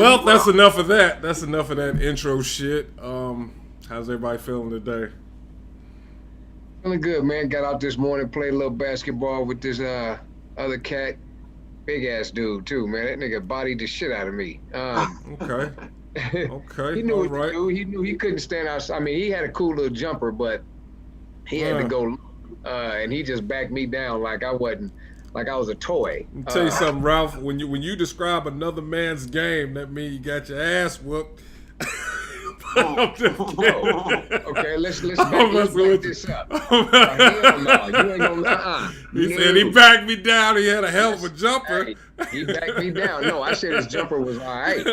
Well, that's enough of that. That's enough of that intro shit. How's everybody feeling today? Feeling good, man. Got out this morning, played a little basketball with this other cat, big ass dude too, man. That nigga bodied the shit out of me. Okay. He Okay. knew All what to right. do. He knew he couldn't stand outside. I mean, he had a cool little jumper, but he had to Uh, go, and he just backed me down like I wasn't, like I was a toy. Let me tell you something, Ralph. When you describe another man's game, that means you got your ass whooped. I'm just kidding. Okay, let's I'm back messing with this up. you. Hell no, you ain't gonna. He said he No. backed me down. He had a hell of a jumper. Hey, he backed me down. No, I said his jumper was all right.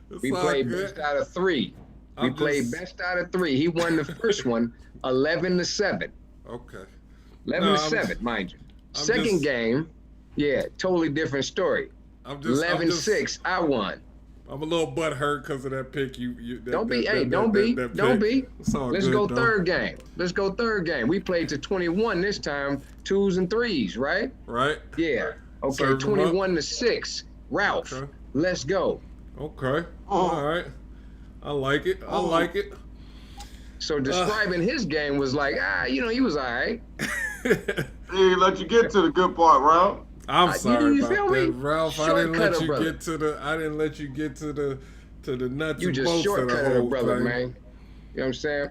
It's We all played good. best out of three. We I'm played just best out of three. He won the first one, 11-7. okay. 11 No, to 7, mind you. I'm Second just- game, yeah, totally different story. I'm just 11-6, I won. I'm a little butthurt because of that pick. Don't be. Don't be. It's all Let's good, go though. third game. Let's go third game. We played to 21 this time, 2s and 3s, right? Right? Yeah. Okay, Serve 'em up. 21-6. Ralph, Okay. let's go. Okay. All right. I like it. I like it. So describing his game was like, he was all right. He let you get to the good part, Ralph. I'm sorry you about feel me? that, Ralph. I didn't let Shortcutter, you brother. get to the. I didn't let you get to the nuts You and just bolts of the shortcutted a whole brother, thing. man. You know what I'm saying?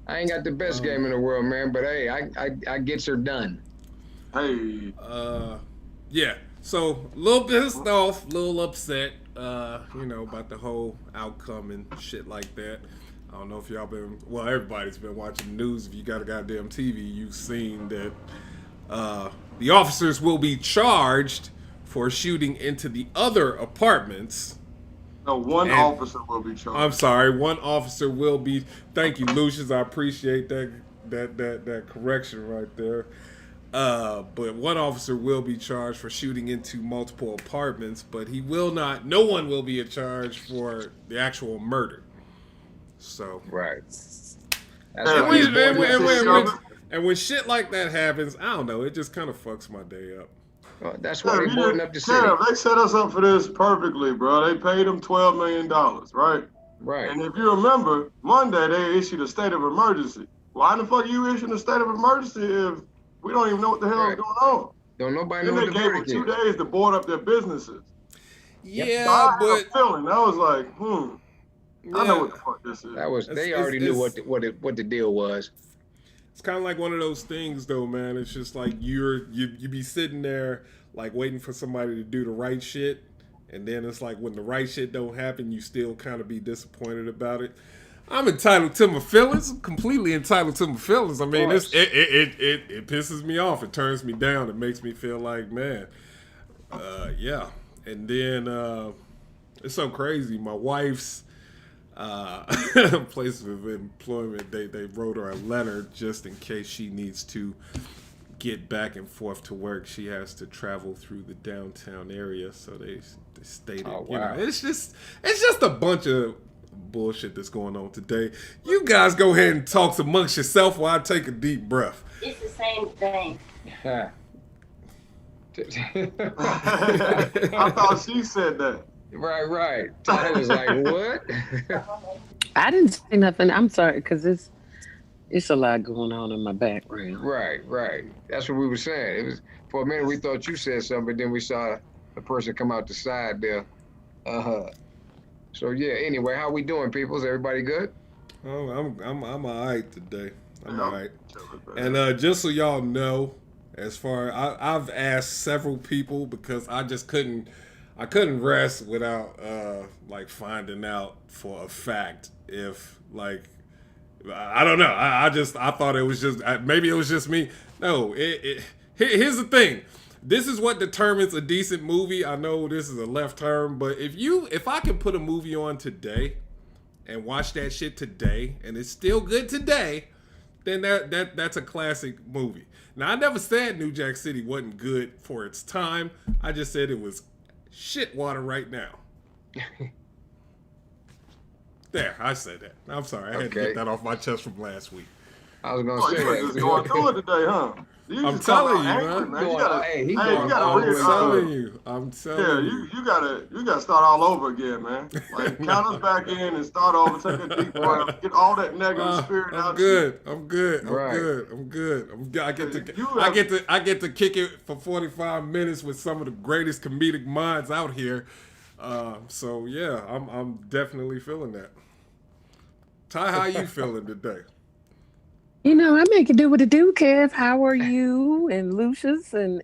I ain't got the best game in the world, man, but hey, I gets her done. Hey, Yeah. So a little pissed off, a little upset, about the whole outcome and shit like that. I don't know if y'all been. Well, everybody's been watching the news. If you got a goddamn TV, you've seen that the officers will be charged for shooting into the other apartments. no, one And- officer will be charged. I'm sorry, one officer will be. Thank you, Lucius. I appreciate that correction right there. But one officer will be charged for shooting into multiple apartments, but he will not. No one will be charged for the actual murder. So, Right. That's And why we- he's and born we- next and to we- Summer. and when shit like that happens, I don't know. It just kind of fucks my day up. That's why they boarding up the city. Kev, they set us up for this perfectly, bro. They paid him $12 million, right? Right. And if you remember, Monday they issued a state of emergency. Why the fuck are you issuing a state of emergency if we don't even know what the hell is Right. going on? Don't nobody Then know they what the gave them verdict 2 is. days to board up their businesses. Yeah, So I had but a feeling. I was like, I know what the fuck this is. That was It's- they already knew it's- what the deal was. it's kind of like one of those things, though, man. It's just like you be sitting there like waiting for somebody to do the right shit, and then it's like when the right shit don't happen, you still kind of be disappointed about it. I'm entitled to my feelings. I'm completely entitled to my feelings. I mean, it pisses me off. It turns me down. It makes me feel like, man, yeah. And then it's so crazy. My wife's place of employment, they wrote her a letter just in case she needs to get back and forth to work. She has to travel through the downtown area, so they stated, Oh, you know, wow. it's just a bunch of bullshit that's going on today. You guys go ahead and talk amongst yourself while I take a deep breath. It's the same thing. I thought she said that. Right. I was like, what? I didn't say nothing. I'm sorry, because it's a lot going on in my background. Right. That's what we were saying. It was for a minute we thought you said something, but then we saw the person come out the side there. So yeah. Anyway, how we doing, people? Is everybody good? Oh, I'm alright today. I'm Yeah. alright. And just so y'all know, as far I've asked several people because I just couldn't rest without like finding out for a fact if like I don't know. I thought it was just maybe it was just me. No, here's the thing. This is what determines a decent movie. I know this is a left turn, but if I can put a movie on today and watch that shit today and it's still good today, then that's a classic movie. Now I never said New Jack City wasn't good for its time. I just said it was shit water right now. There, I said that. I'm sorry. I had to Okay. get that off my chest from last week. I was gonna Oh, say you were that. just going through it today, huh? You I'm just come telling out you, angry, man. man. You Going, gotta, hey, he hey, going you gotta all the I'm way telling through. you. I'm yeah, telling you. you gotta start all over again, man. Like count us back in and start over, take a deep Right, breath, get all that negative spirit I'm out of you. good. I'm good. I'm right. good. I'm good. You have I get to kick it for 45 minutes with some of the greatest comedic minds out here. So yeah, I'm definitely feeling that. Ty, how you feeling today? I make it do what it do, Kev. How are you and Lucius and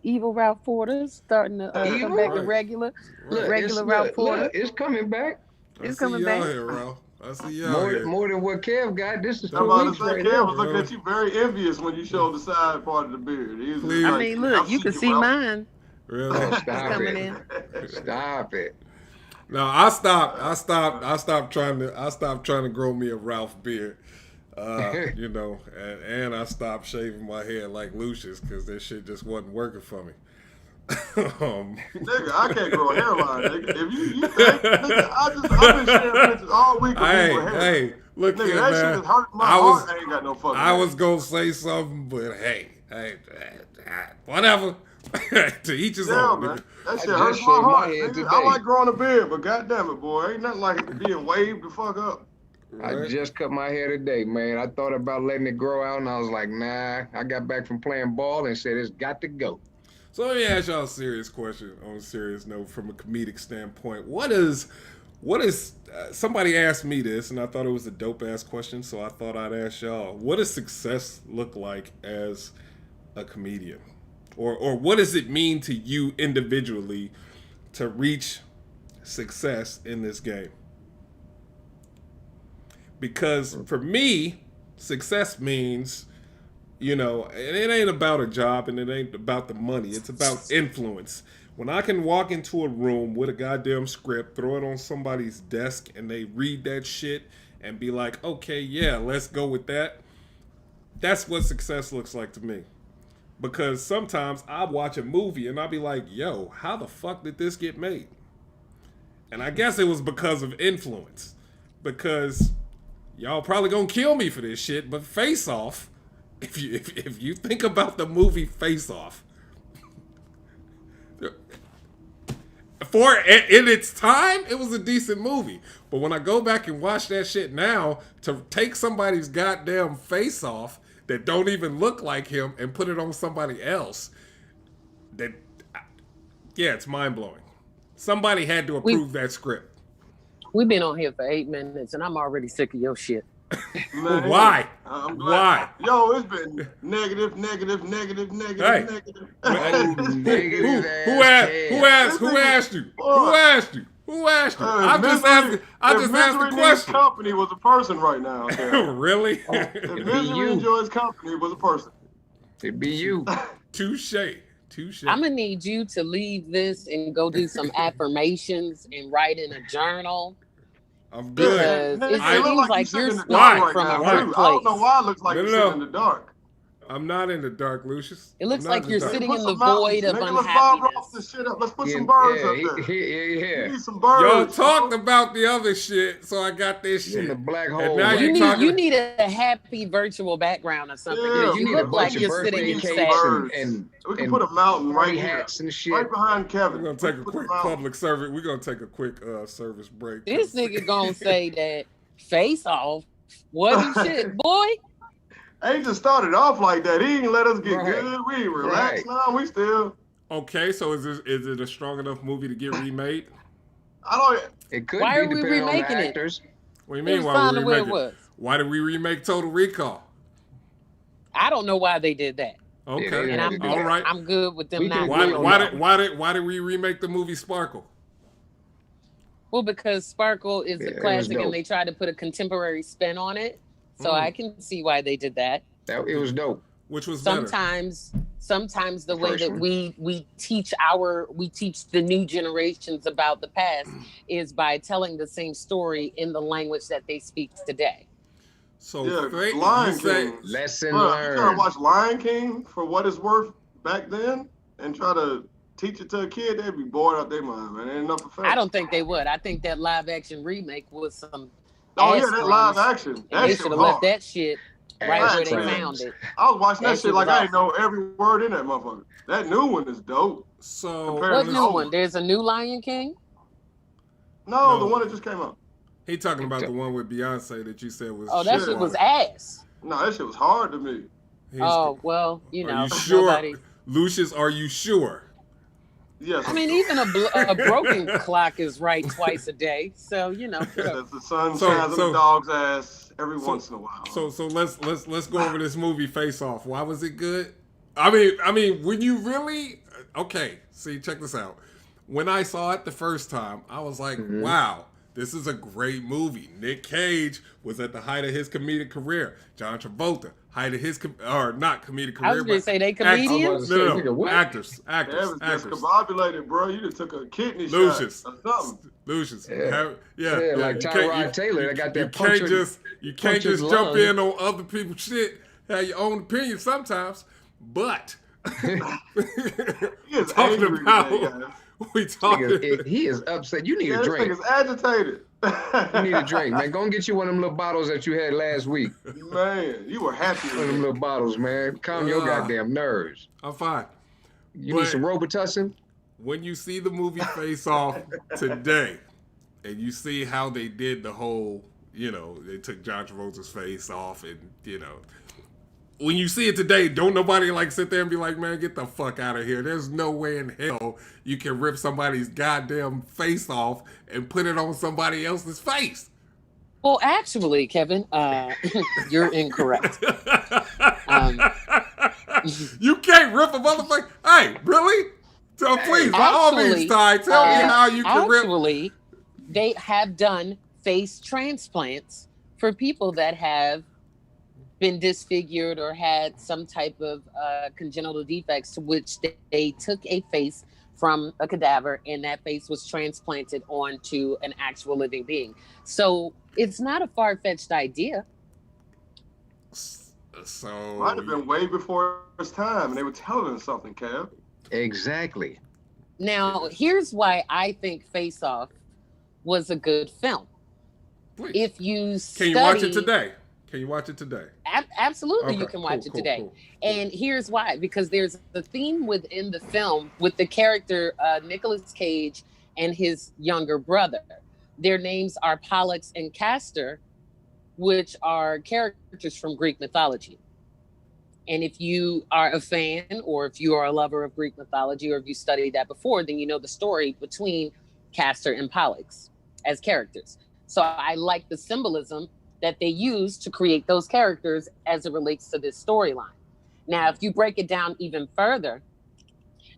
Evil Ralph Porter starting to hey, come Evil? back to Right. Look, Right. it's regular Ralph look, Porter? it's coming back. I It's see coming you out back. here, Ralph. I see you out More here. more than what Kev got. This is I'm two about to weeks say, right Kev here. was looking Really? at you very envious when you showed the side part of the beard. He was just I Please. like, mean, yeah, I look, you see can you, see Ralph. mine. Oh, Really? It's stop coming it. in. Stop it. No, I stopped trying to grow me a Ralph beard. And I stopped shaving my head like Lucius because this shit just wasn't working for me. Nigga, I can't grow a hairline, nigga. If you think, nigga, I've been sharing pictures all week of me with hair. Look Nigga, here, that shit man. is hurting my I was, heart. I ain't got no fucking I hair. was gonna say something, but whatever. To each his Yeah, own, man. nigga. That I shit just hurts my shaved my heart, head nigga. I today. like growing a beard, but goddamn it, boy, ain't nothing like it being waved the fuck up. I Right? just cut my hair today, man. I thought about letting it grow out, and I was like, nah. I got back from playing ball and said it's got to go. So let me ask y'all a serious question on a serious note from a comedic standpoint. What is somebody asked me this and I thought it was a dope ass question, so I thought I'd ask y'all, what does success look like as a comedian? Or what does it mean to you individually to reach success in this game? Because for me, success means, and it ain't about a job and it ain't about the money. It's about influence. When I can walk into a room with a goddamn script, throw it on somebody's desk, and they read that shit and be like, okay, yeah, let's go with that. That's what success looks like to me. Because sometimes I watch a movie and I'll be like, yo, how the fuck did this get made? And I guess it was because of influence. Because y'all probably gonna kill me for this shit, but Face Off, if you think about the movie Face Off, in its time, it was a decent movie. But when I go back and watch that shit now, to take somebody's goddamn face off that don't even look like him and put it on somebody else, that yeah, it's mind blowing. Somebody had to We approve that script. we've been on here for 8 minutes, and I'm already sick of your shit. Man, Why? I'm glad. Why? Yo, it's been negative, negative, negative, negative, Hey. negative. Oh, negative Who ass who Kev. asked you? Boy. Who asked you? Who asked you? I just asked the Misery Needs question. Company was a person right now. Okay? Really? If It'd be Misery you. Enjoys Company was a person. It'd be you. Touche. Touche. I'm gonna need you to leave this and go do some affirmations and write in a journal I'm Yeah, good. because nigga, it it look seems like you like sitting you're in the dark speaking right from a now Why? hurt too. I don't know place. why it looks like No, you're no, sitting no. in the dark. I'm not in the dark, Lucius. It looks I'm not like in the you're dark. sitting Put in the some mountains, void of nigga. Let's Bob Ross this unhappiness. shit up. Let's put Yeah, some birds up yeah, there. We here. need some Y'all birds. talked Bro. about the other shit, so I got this You're in the shit. black And hole now right You you need now. you talking. need a happy virtual background or something Yeah, because Yeah, you you need a look we bunch like of you're need, sitting we birthday in need some cakes and birds. sadness. and We can and put a mountain right party here, hats and shit. right behind Kevin. We're gonna We take can a put the quick mountain. public service. We're gonna take a quick service break. This 'Cause nigga gonna say that face off wasn't shit, boy. Ain't just started off like that. He ain't let us get Right, good. We ain't right. relaxed now. We still. okay, so is it a strong enough movie to get remade? I don't. It could Why be are we depending on the remaking it? actors. What do you It mean? was Why fine we the way it remake it? was. Why did we remake Total Recall? I don't know why they did that, Yeah, they Okay, didn't and have to do all that. right. I'm good with them We can not agree doing on that one. Why did we remake the movie Sparkle? Well, because Sparkle is Yeah, a it was classic, and dope. they tried to put a contemporary spin on it. So I can see why they did that. It was dope. Which was better? Sometimes the The way first that one. we teach the new generations about the past is by telling the same story in the language that they speak today. So Yeah, you Lion say King. Lesson Bro, you try to learned. watch Lion King for what it's worth back then and try to teach it to a kid, they'd be bored out their mind, man. Ain't enough I effects. don't think they would. I think that live action remake was some Oh yeah, ass that live crumbs, action. and That they shit should was have left hard. that shit right Facts, where they man. found it. I was watching that That shit shit like was I didn't know every word in that motherfucker. That new one is dope So compared What to the new old one? one. There's a new Lion King? No, the no, one that just came out. he talking about the one with Beyonce that you said was Oh, that shit shit Yeah. was water. ass. No, that shit was hard to me. He's. Oh, well, Are you sure, nobody. Lucius? Are you sure? Yes, I I'm mean, sure. even a broken clock is right twice a day. So, whatever. Says the sun So shines on the so dog's ass every so once in a while. so let's go over this movie Face Off. Why was it good? I mean, when you really okay, see, check this out. When I saw it the first time, I was like, Mm-hmm. wow, this is a great movie. Nick Cage was at the height of his comedic career. John Travolta, height of his or not comedic I was career, going to but say they I was about comedians. to say, nigga, what? actors, That was discombobulated, bro. You just took a kidney Lucius, shot or something. Lucius, Yeah. Yeah, Like you can't- Tyrod Taylor, they got that you punch can't in- you can't punch his just jump lung. in on other people's shit. Have your own opinion sometimes, but He is talking angry about today, guys. we talking. Nigga, he is upset. You need Yeah, a this drink. nigga's agitated. You need a drink, man. Go and get you one of them little bottles that you had last week. Man, you were happy One of them with little bottles, man. Calm your goddamn nerves. I'm fine. You But- need some Robitussin? When you see the movie Face Off today, and you see how they did the whole, they took John Travolta's face off, and when you see it today, don't nobody like sit there and be like, man, get the fuck out of here. There's no way in hell you can rip somebody's goddamn face off and put it on somebody else's face. Well, actually, Kevin, you're incorrect. Um, You can't rip a motherfucker. Hey, really? So please, by all means, Ty, tell me how you can rip. Actually, they have done face transplants for people that have been disfigured or had some type of congenital defects, to which they took a face from a cadaver and that face was transplanted onto an actual living being. So it's not a far-fetched idea. So Might have been way before his time, and they were telling us something, Kev. Exactly. Now, here's why I think Face Off was a good film. please. If you Can study, you watch it today? Can you watch it today? Absolutely, you Okay, can watch cool, it cool, today. cool. And here's why: because there's a theme within the film with the character Nicolas Cage and his younger brother. Their names are Pollux and Castor, which are characters from Greek mythology. And if you are a fan, or if you are a lover of Greek mythology, or if you studied that before, then you know the story between Castor and Pollux as characters. So I like the symbolism that they use to create those characters as it relates to this storyline. Now, if you break it down even further,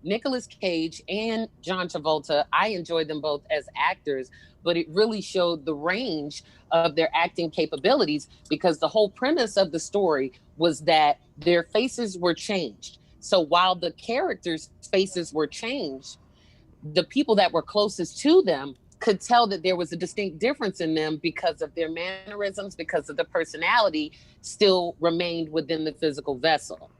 Nicolas Cage and John Travolta, I enjoyed them both as actors, but it really showed the range of their acting capabilities, because the whole premise of the story was that their faces were changed. So while the characters' faces were changed, the people that were closest to them could tell that there was a distinct difference in them because of their mannerisms, because of the personality still remained within the physical vessel.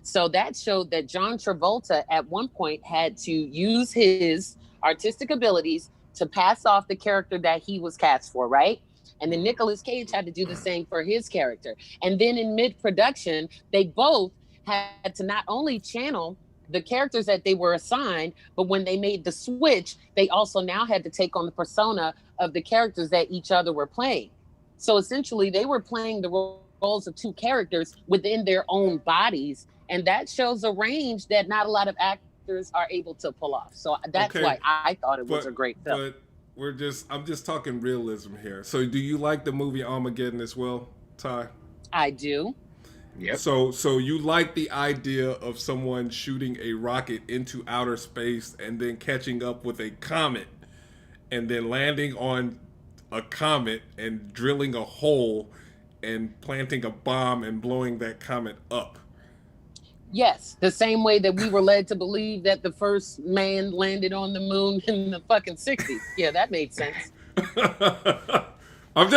So that showed that John Travolta at one point had to use his artistic abilities to pass off the character that he was cast for, right? And then Nicolas Cage had to do the same for his character. And then in mid-production, they both had to not only channel the characters that they were assigned, but when they made the switch, they also now had to take on the persona of the characters that each other were playing. So essentially, they were playing the roles of two characters within their own bodies, and that shows a range that not a lot of actors are able to pull off. So that's Okay, why I thought it was a great film. But I'm just talking realism here. So do you like the movie Armageddon as well, Ty? I do. Yep. So you like the idea of someone shooting a rocket into outer space and then catching up with a comet and then landing on a comet and drilling a hole and planting a bomb and blowing that comet up. Yes, the same way that we were led to believe that the first man landed on the moon in the fucking 60s. Yeah, that made sense. I'm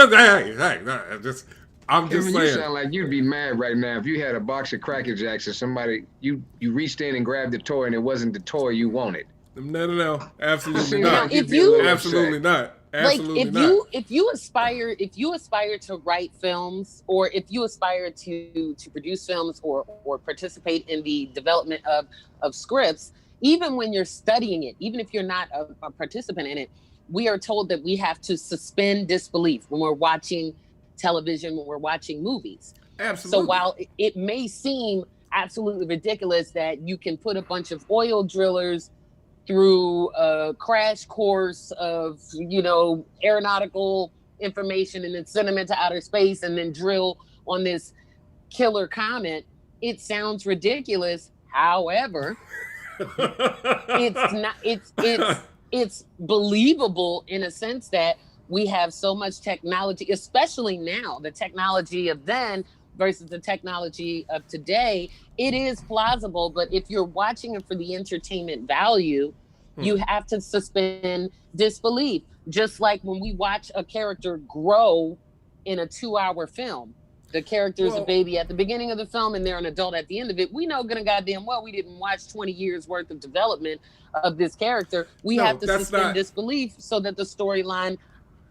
just I'm just Kevin, saying. you sound like you'd be mad right now if you had a box of Cracker Jacks and somebody, you reached in and grabbed the toy and it wasn't the toy you wanted. No. Absolutely Seems not. like you'd if be a you- little Absolutely upset. not. Like Absolutely not. if you aspire to write films, or if you aspire to produce films, or participate in the development of scripts, even when you're studying it, even if you're not a participant in it, we are told that we have to suspend disbelief when we're watching television, when we're watching movies. So Absolutely. while it may seem absolutely ridiculous that you can put a bunch of oil drillers through a crash course of, aeronautical information, and then send them into outer space and then drill on this killer comet, it sounds ridiculous. However, it's not it's believable in a sense that we have so much technology, especially now, the technology of then versus the technology of today. It is plausible, but if you're watching it for the entertainment value, you have to suspend disbelief. Just like when we watch a character grow in a 2-hour film, the character is a Well, baby at the beginning of the film and they're an adult at the end of it. We know gonna goddamn well we didn't watch 20 years worth of development of this character. We no, have to that's suspend not. disbelief so that the storyline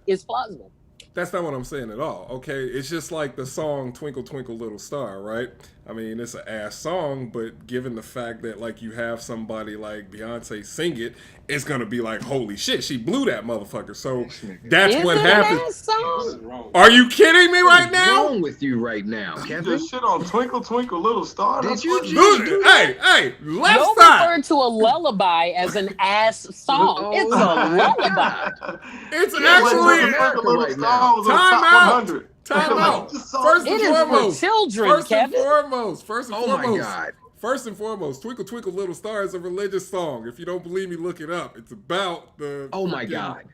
is plausible. That's not what I'm saying at all. Okay, it's just like the song "Twinkle Twinkle Little Star," right? I mean, it's an ass song, but given the fact that like you have somebody like Beyonce sing it, it's gonna be like, holy shit, she blew that motherfucker. So that's Is what it an happens. ass song? Wrong. Are you kidding me right What's now? wrong with you right now, You Kevin? just shit on Twinkle Twinkle Little Star. Did That's you what just you do Hey, left Don't side. refer to a lullaby as an ass song. Oh It's a my lullaby. God. It's Yeah, actually America Little right Star now. was on time top out. 100. Time out. This song- First It and is for foremost. children, First and Kevin. foremost. First and Oh my foremost. God. First and foremost, Twinkle Twinkle Little Star is a religious song. If you don't believe me, look it up. It's about the. Oh my freaking- God.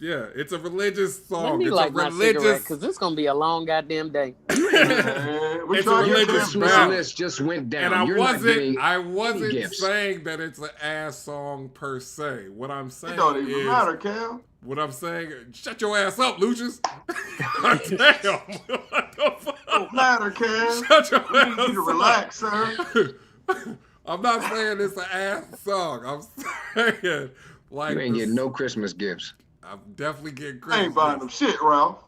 Yeah, it's a religious Let song. me It's light a my cigarette religious. because this is gonna be a long goddamn day. Man, we It's trying a to Your get religious to Christmas battle. list just went down. And I You're not getting wasn't gifts. saying that it's an ass song per se. What I'm saying It don't even is, matter, Cam. what I'm saying, shut your ass up, Lucius. Damn. What the fuck? Don't matter, Cam. Shut your We need you to ass up. relax, sir. I'm not saying it's an ass song. I'm saying like You ain't this- getting no Christmas gifts. I'm definitely getting I Christmas ain't buying them gifts. shit, Ralph.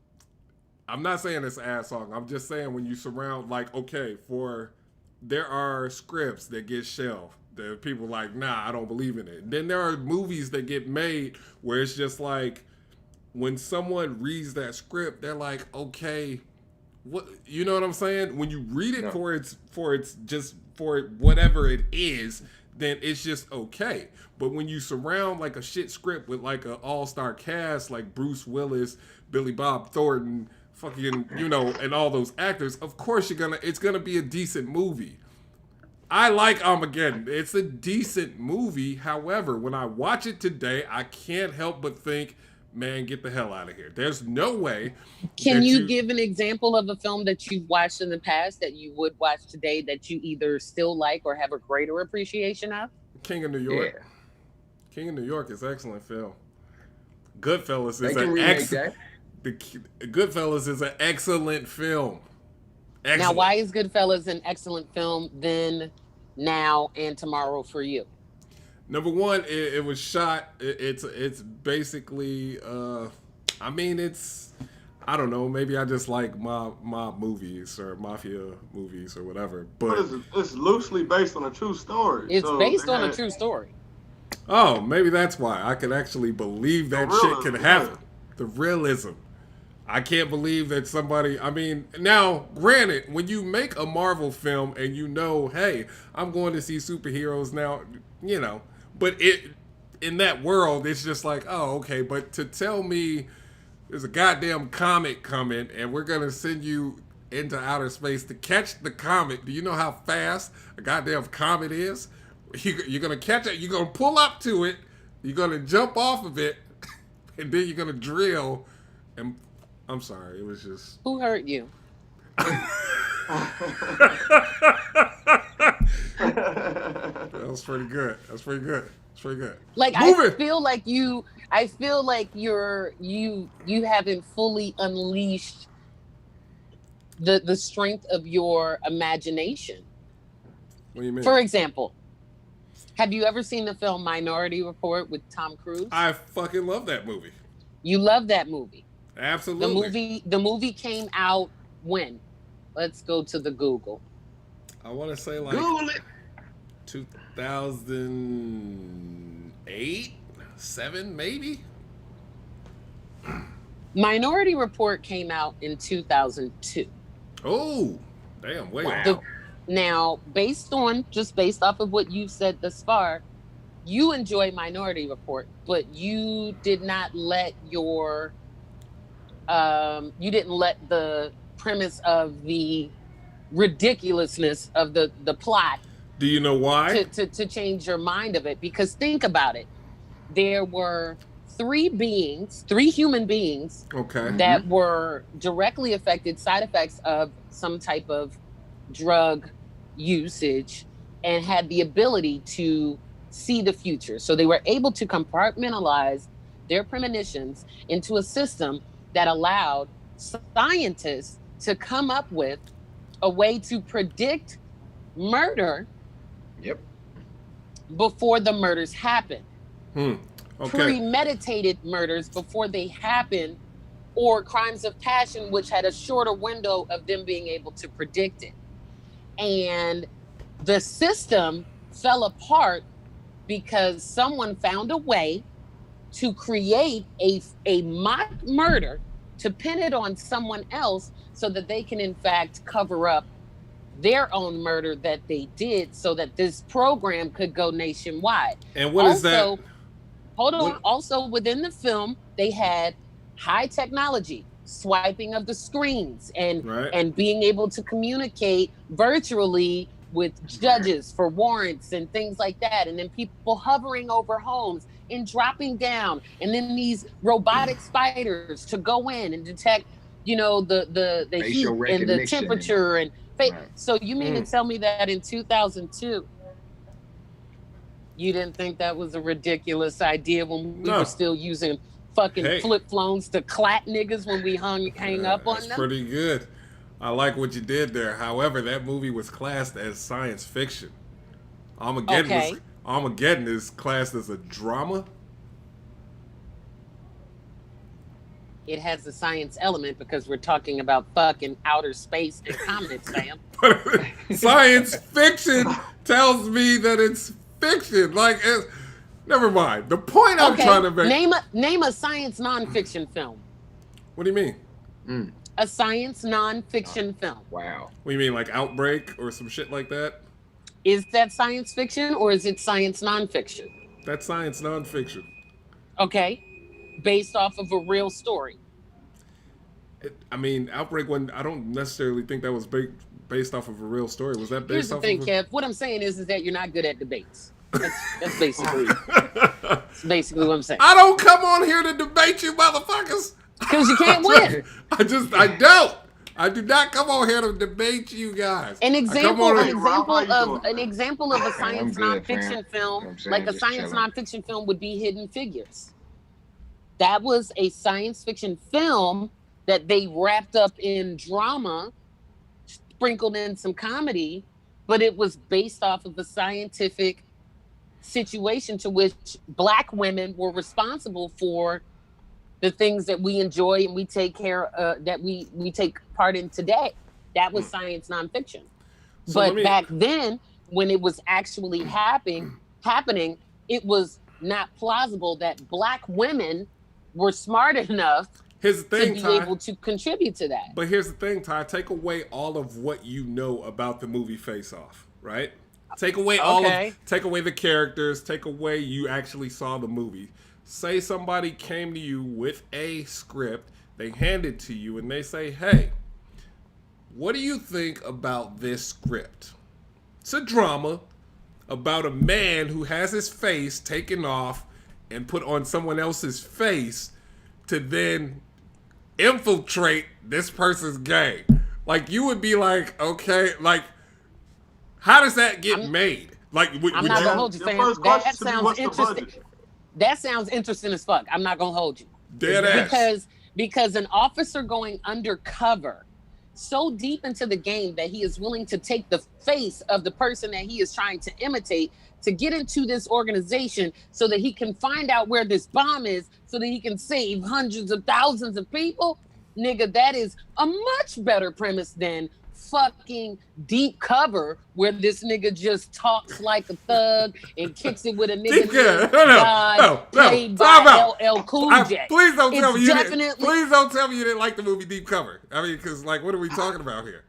I'm not saying it's an ass song. I'm just saying when you surround, like, okay, there are scripts that get shelved. That people like, nah, I don't believe in it. Then there are movies that get made where it's just like, when someone reads that script, they're like, okay, what, you know what I'm saying? When you read it No. for whatever it is, then it's just okay. But when you surround like a shit script with like an all-star cast like Bruce Willis, Billy Bob Thornton, fucking, and all those actors, of course it's gonna be a decent movie. I like Armageddon. It's a decent movie. However, when I watch it today, I can't help but think, man, get the hell out of here. There's no way. Can that you give an example of a film that you've watched in the past that you would watch today that you either still like or have a greater appreciation of? King of New Yeah. York? King of New York is excellent film. Goodfellas They is can an remake excellent. that. Goodfellas is an excellent film. Now, Excellent. why is Goodfellas an excellent film then, now, and tomorrow for you? Number one, it was shot. It's basically. I mean, I don't know. Maybe I just like mob movies or mafia movies or whatever. But But it's loosely based on a true story. It's So based they on a had- true story. oh, maybe that's why I could actually believe that The shit realism, could happen. yeah. The realism. I can't believe that somebody. I mean, now, granted, when you make a Marvel film and hey, I'm going to see superheroes now, but in that world, it's just like, oh, okay. But to tell me there's a goddamn comet coming and we're gonna send you into outer space to catch the comet. Do you know how fast a goddamn comet is? You're gonna catch it. You're gonna pull up to it. You're gonna jump off of it, and then you're gonna drill. And I'm sorry, it was just. Who hurt you? That was pretty good. That's pretty good. It's pretty good. Like Moving. I feel like you haven't fully unleashed the strength of your imagination. What do you mean? For example, have you ever seen the film Minority Report with Tom Cruise? I fucking love that movie. You love that movie. Absolutely. The movie came out when? Let's go to the Google. I want to say like Google it. 2008, 7 maybe. Minority Report came out in 2002. Oh, damn! Wait. Wow. Now, based off of what you've said thus far, you enjoy Minority Report, but you did not let your you didn't let the premise of the ridiculousness of the plot Do you know why? to change your mind of it. Because think about it, there were three human beings Okay. that were directly affected, side effects of some type of drug usage, and had the ability to see the future. So they were able to compartmentalize their premonitions into a system that allowed scientists to come up with a way to predict murder Yep. before the murders happen. Okay. Premeditated murders before they happen, or crimes of passion, which had a shorter window of them being able to predict it. And the system fell apart because someone found a way to create a mock murder to pin it on someone else so that they can in fact cover up their own murder that they did, so that this program could go nationwide. And what is that? Hold on. What? Also, within the film, they had high technology, swiping of the screens, and Right. and being able to communicate virtually with judges for warrants and things like that. And then people hovering over homes and dropping down, and then these robotic spiders to go in and detect, the heat Facial and the recognition. temperature and Right. So you mean to tell me that in 2002 you didn't think that was a ridiculous idea when we No. were still using fucking Hey. flip phones to clap niggas when we hang up on That's them? pretty good. I like what you did there. However, that movie was classed as science fiction. Armageddon is classed as a drama. It has a science element because we're talking about fucking outer space and comets, fam. Science fiction tells me that it's fiction. Never mind. The point I'm trying to make. Name a science nonfiction film. What do you mean? A science nonfiction film. Wow. What do you mean, like Outbreak or some shit like that? Is that science fiction or is it science nonfiction? That's science nonfiction. Okay. Based off of a real story. Outbreak one. I don't necessarily think that was based off of a real story. Was that Here's based the off thing, of Kev. What I'm saying is that you're not good at debates. That's basically what I'm saying. I don't come on here to debate you motherfuckers. Because you can't win. I don't. I do not come on here to debate you guys. An example of a I'm science good, nonfiction fam. film, I'm saying, like a just science chilling. nonfiction film, would be Hidden Figures. That was a science fiction film that they wrapped up in drama, sprinkled in some comedy, but it was based off of a scientific situation to which Black women were responsible for the things that we enjoy and we take care that we take part in today. That was science nonfiction. So But back then, when it was actually happening, it was not plausible that Black women were smart enough Here's the thing, to be Ty. able to contribute to that. But here's the thing, Ty. Take away all of what you know about the movie Face Off, right? Take away take away the characters. Take away you actually saw the movie. Say somebody came to you with a script, they hand it to you, and they say, "Hey, what do you think about this script?" It's a drama about a man who has his face taken off and put on someone else's face to then infiltrate this person's gang. Like, you would be like, okay, like, how does that get made? Like, I'm not gonna hold you, Your fam. first That question should be, sounds what's the interesting. budget? That sounds interesting as fuck. I'm not gonna hold you. Dead ass. Because an officer going undercover so deep into the game that he is willing to take the face of the person that he is trying to imitate to get into this organization so that he can find out where this bomb is so that he can save hundreds of thousands of people. Nigga, that is a much better premise than fucking Deep Cover, where this nigga just talks like a thug and kicks it with a nigga named God, played by LL Cool J. Please don't tell It's me you didn't. definitely Please don't tell me you didn't like the movie Deep Cover. I mean, because like, what are we talking about here?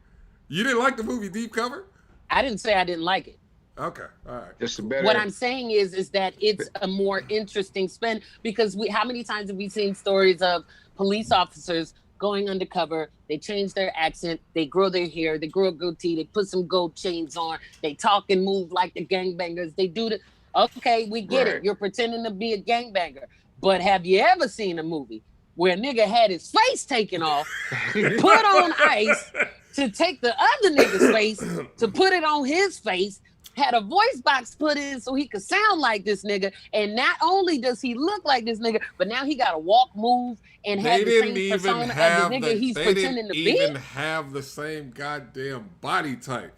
You didn't like the movie Deep Cover? I didn't say I didn't like it. Okay, all right. Just a better. What I'm saying is that it's a more interesting spin because how many times have we seen stories of police officers going undercover? They change their accent, they grow their hair, they grow a goatee, they put some gold chains on, they talk and move like the gangbangers. They do the okay, we get it. You're pretending to be a gangbanger. But have you ever seen a movie where a nigga had his face taken off, put on ice to take the other nigga's face, to put it on his face, had a voice box put in so he could sound like this nigga, and not only does he look like this nigga, but now he got to walk, move, and have the same persona as the nigga he's pretending to be? They didn't even have the same goddamn body type.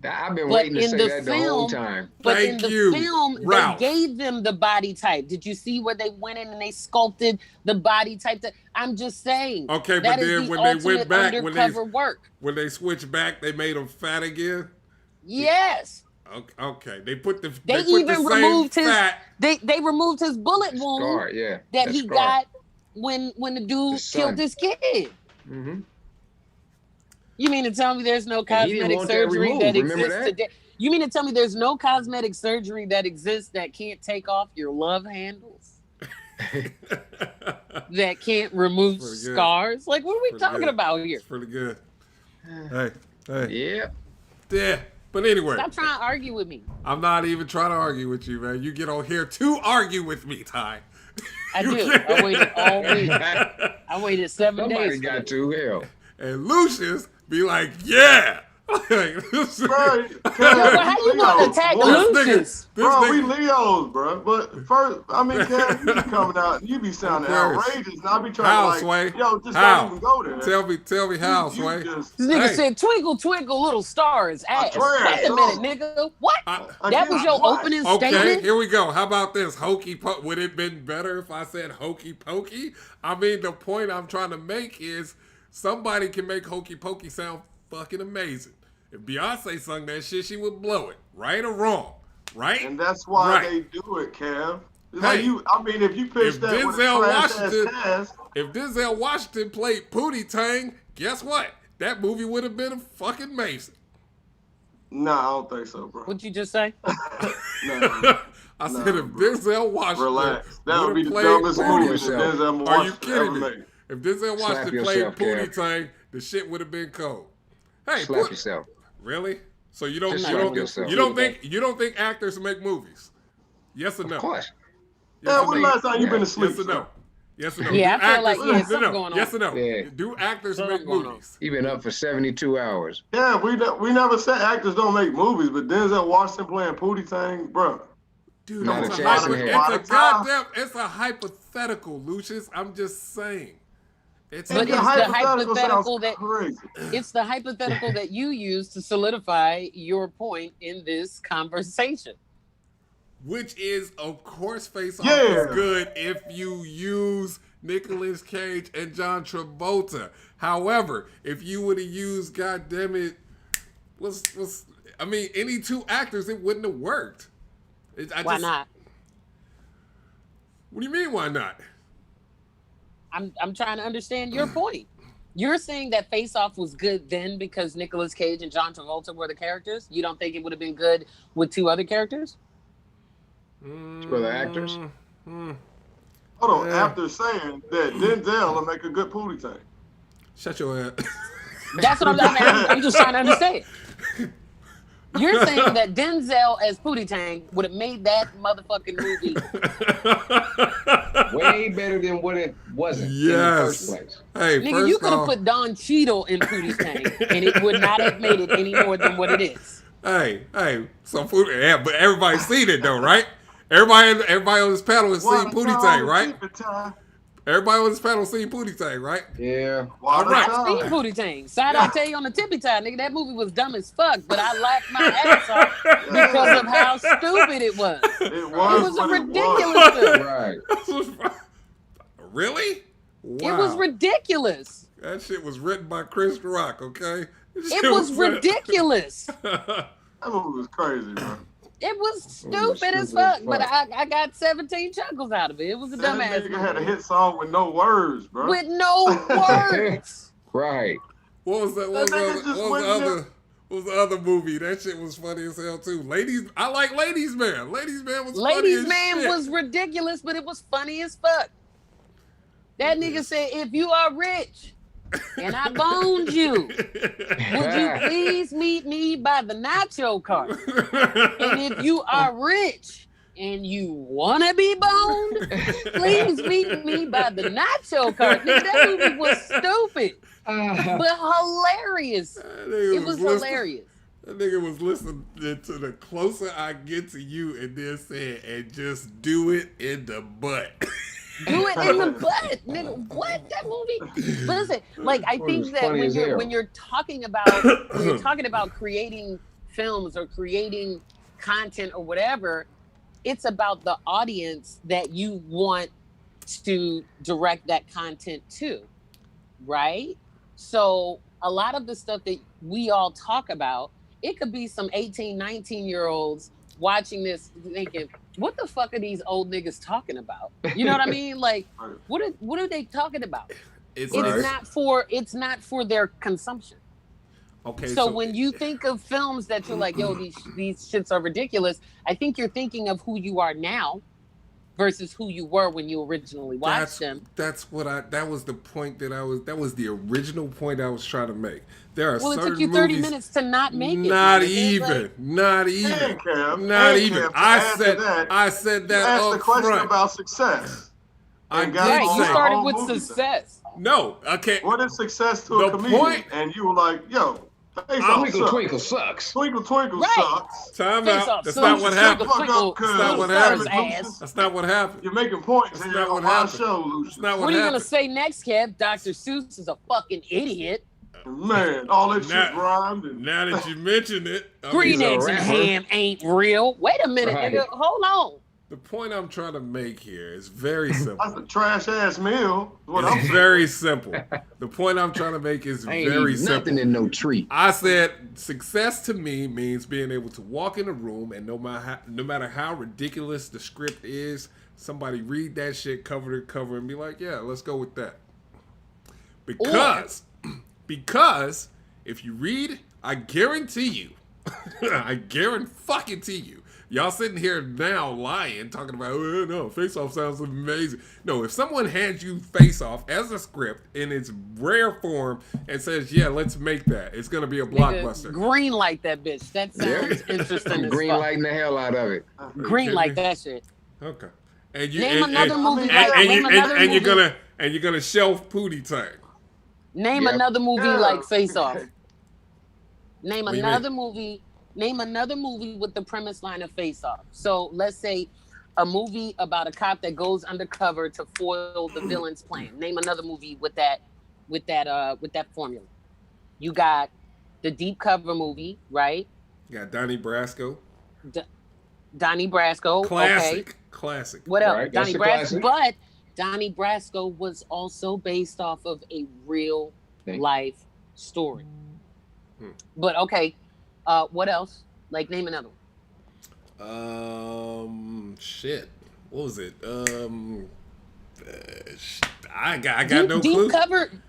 I've been waiting to say that the whole time. But in the film, they gave them the body type. Did you see where they went in and they sculpted the body type? I'm just saying. Okay, but then when they went back, when they switched back, they made him fat again? Yes. Okay, they put the they even removed his fat. They removed his bullet wound that he got when the dude killed his kid. Mm-hmm. You mean to tell me there's no cosmetic surgery that exists today? You mean to tell me there's no cosmetic surgery that exists that can't take off your love handles? That can't remove scars? Like, what are we talking about here? It's pretty good. Hey. Yeah. But anyway. Stop trying to argue with me. I'm not even trying to argue with you, man. You get on here to argue with me, Ty. I do. I waited all week. I waited 7 days. Somebody got to, hell. And Lucius be like, yeah. Bro, how you gonna attack Lucius? Bro, we Leos, bro. But first, I mean, Kev, you be coming out, you be sounding outrageous, and I be trying to like, yo, just don't even go there. Tell me how, Sway. This nigga said, "Twinkle, twinkle, little stars." Ass. Wait a minute, nigga. What? That was your opening statement? Okay, here we go. How about this? Hokey pokey. Would it have been better if I said hokey pokey? I mean, the point I'm trying to make is somebody can make hokey pokey sound fucking amazing. If Beyonce sung that shit, she would blow it, right or wrong, right? And that's why they do it, Kev. Like I mean, if you pitch that with a cast, if Denzel Washington played Pootie Tang, guess what? That movie would have been a fucking amazing. Nah, I don't think so, bro. What'd you just say? I said if Denzel Washington that would be the dumbest movie Denzel Washington. Are you kidding me? If Denzel Washington played Pootie Tang, the shit would have been cold. Hey, slap yourself. Really? So you don't think actors make movies? Yes or no? Of course. Yeah, when last time you been asleep? Yes or no? Yes or no? Yeah, I feel like something going on. Yes or no? Yeah. Do actors make movies? He been up for 72 hours. Yeah, we never said actors don't make movies, but Denzel Washington playing Pootie Tang, bro. Dude, it's a hypothetical, Lucius. I'm just saying. It's the hypothetical that you use to solidify your point in this conversation. Which is, of course, Face Off is good if you use Nicolas Cage and John Travolta. However, if you would have used, goddammit, any two actors, it wouldn't have worked. Why not? What do you mean, why not? I'm trying to understand your point. You're saying that Face Off was good then because Nicolas Cage and John Travolta were the characters? You don't think it would have been good with two other characters? For the actors? Hold on, after saying that Denzel will make a good Pootie Tang. Shut your ass. That's what I'm just trying to understand. You're saying that Denzel as Pootie Tang would have made that motherfucking movie way better than what it wasn't in the first place. Hey, nigga, you could have put Don Cheadle in Pootie Tang, and it would not have made it any more than what it is. Hey, so Pootie, but everybody's seen it though, right? Everybody on this panel has seen Pootie Tang, right? Everybody on this panel seen Pootie Tang, right? Yeah. All right. I've seen Pootie Tang. Side eye Tay on the tippy tie, nigga. That movie was dumb as fuck, but I laughed my ass off because of how stupid it was. It was a what it ridiculous film. Right. Really? Wow. It was ridiculous. That shit was written by Chris Rock, okay? It was ridiculous. That movie was crazy, bro. It was stupid as fuck, but I got 17 chuckles out of it. It was a dumbass That nigga movie. had a hit song with no words, bro. With no words. Right. What was that? What was the other movie? That shit was funny as hell too. I like Ladies Man. Ladies Man was funny Ladies as Man shit. was ridiculous, but it was funny as fuck. That nigga said, if you are rich and I boned you, would you please meet me by the nacho cart? And if you are rich and you want to be boned, please meet me by the nacho cart. Nigga, that movie was stupid, but hilarious. It was hilarious. That nigga was listening to The Closer I Get to You and then said, and just do it in the butt. Do it in the butt, nigga. What, that movie? But listen, like I think that when you're talking about creating films or creating content or whatever, it's about the audience that you want to direct that content to, right? So a lot of the stuff that we all talk about, it could be some 18, 19-year-olds watching this thinking, what the fuck are these old niggas talking about? You know what I mean? Like, what are they talking about? It's not for their consumption. Okay. So when you think of films that you're like, yo, these shits are ridiculous, I think you're thinking of who you are now versus who you were when you originally watched them. That was the point that was the original point I was trying to make. There are certain it took you 30 movies, minutes to not make it. Not even. I said that you asked up the question front. About success. You started with success. No, okay. What is success to a comedian? And you were like, yo, Twinkle sucks. Twinkle sucks. Time out. That's not what happened. That's not what happened. You're making points here on my show, Lucian. What are you gonna say next, Kev? Dr. Seuss is a fucking idiot. Man, all that shit rhymed. Now that you mention it, green eggs and ham ain't real. Wait a minute, nigga. Hold on. The point I'm trying to make here is very simple. That's a trash ass meal. It's very simple. The point I'm trying to make is very simple. Nothing in no treat. I said success to me means being able to walk in a room and no matter how ridiculous the script is, somebody read that shit cover to cover and be like, yeah, let's go with that. Because if you read, I guarantee you, y'all sitting here now lying, talking about, oh, no, Face Off sounds amazing. No, if someone hands you Face Off as a script in its rare form and says, yeah, let's make that, it's going to be a blockbuster. Green light that bitch. That sounds interesting as Green fuck. lighting the hell out of it. Green light that shit. Okay. And name another movie. And you're gonna shelf Pootie Tang. Name another movie like Face Off. Name another movie with the premise line of Face Off. So let's say a movie about a cop that goes undercover to foil the villain's plan. Name another movie with that formula. You got the Deep Cover movie, right? You got Donnie Brasco. Donnie Brasco. Classic. What else? Right, Donnie Brasco. But Donnie Brasco was also based off of a real life story. But okay, what else? Like, name another one. Shit. What was it? I got no clue.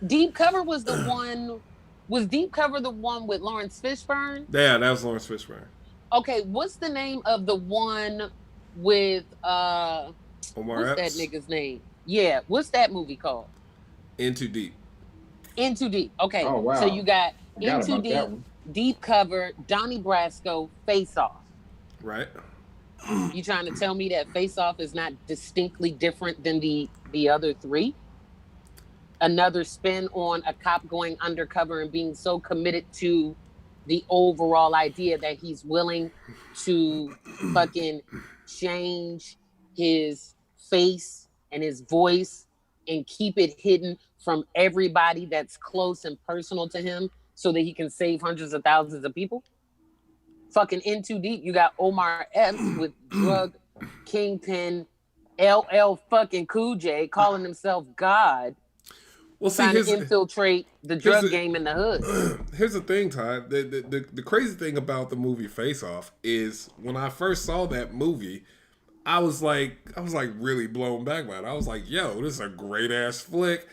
Deep Cover was the one. Was Deep Cover the one with Lawrence Fishburne? Yeah, that was Lawrence Fishburne. Okay, what's the name of the one with Omar what's Epps? that nigga's name? Yeah, what's that movie called? Into Deep. Okay. Oh, wow. So you got Into Deep, Deep Cover, Donnie Brasco, Face Off. Right. You trying to tell me that Face Off is not distinctly different than the other three? Another spin on a cop going undercover and being so committed to the overall idea that he's willing to fucking change his face and his voice and keep it hidden from everybody that's close and personal to him so that he can save hundreds of thousands of people? Fucking In Too Deep, you got Omar Epps with drug kingpin LL fucking Cool J calling himself God, Well, see, trying to infiltrate the drug game in the hood. Here's the thing, Ty. The crazy thing about the movie Face Off is when I first saw that movie, I was like really blown back by it. I was like, yo, this is a great ass flick.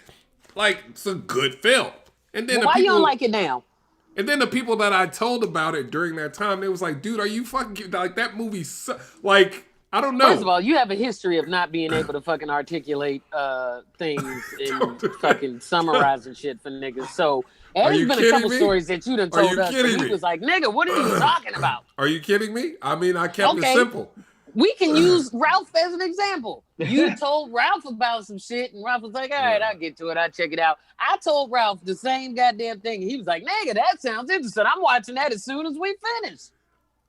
Like, it's a good film. And then Well, why you don't like it now? And then the people that I told about it during that time, they was like, dude, are you fucking like that movie? Like, I don't know. First of all, you have a history of not being able to fucking articulate things and fucking summarizing shit for niggas. So there's been a couple stories that you done told us. And we was like, nigga, what are you talking about? Are you kidding me? I mean, I kept it simple. We can use Ralph as an example. You told Ralph about some shit, and Ralph was like, all right, I'll get to it. I'll check it out. I told Ralph the same goddamn thing. He was like, nigga, that sounds interesting. I'm watching that as soon as we finish.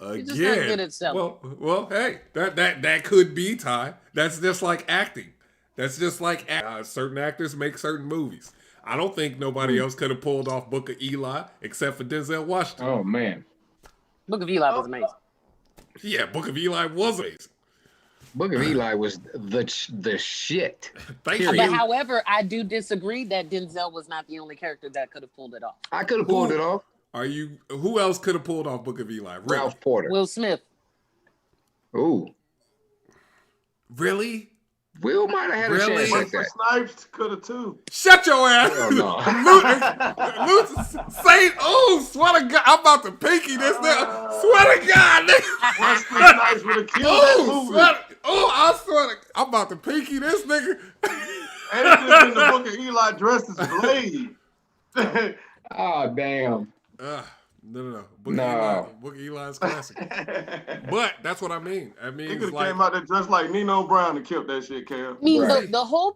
Again. Well, hey, that could be, Ty. That's just like acting. That's just like certain actors make certain movies. I don't think nobody else could have pulled off Book of Eli except for Denzel Washington. Oh, man. Book of Eli was amazing. Yeah, Book of Eli was amazing. Book of Eli was the shit. Thank you. But however, I do disagree that Denzel was not the only character that could have pulled it off. I could have pulled it off. Who else could have pulled off Book of Eli? Really? Ralph Porter. Will Smith. Ooh. Really? Will might have had a chance like that. Snipes could have too. Shut your ass. Hell no. Swear to God, I'm about to pinky this nigga. Swear to God, nigga. Wesley Snipes would have killed that movie. I swear to, I'm about to pinky this nigga. And it just in the Book of Eli dressed as Blade. Oh, damn. No. Book of Eli is classic. But that's what I mean. I mean, he could have came out there dressed like Nino Brown and killed that shit, Kel. I mean, the whole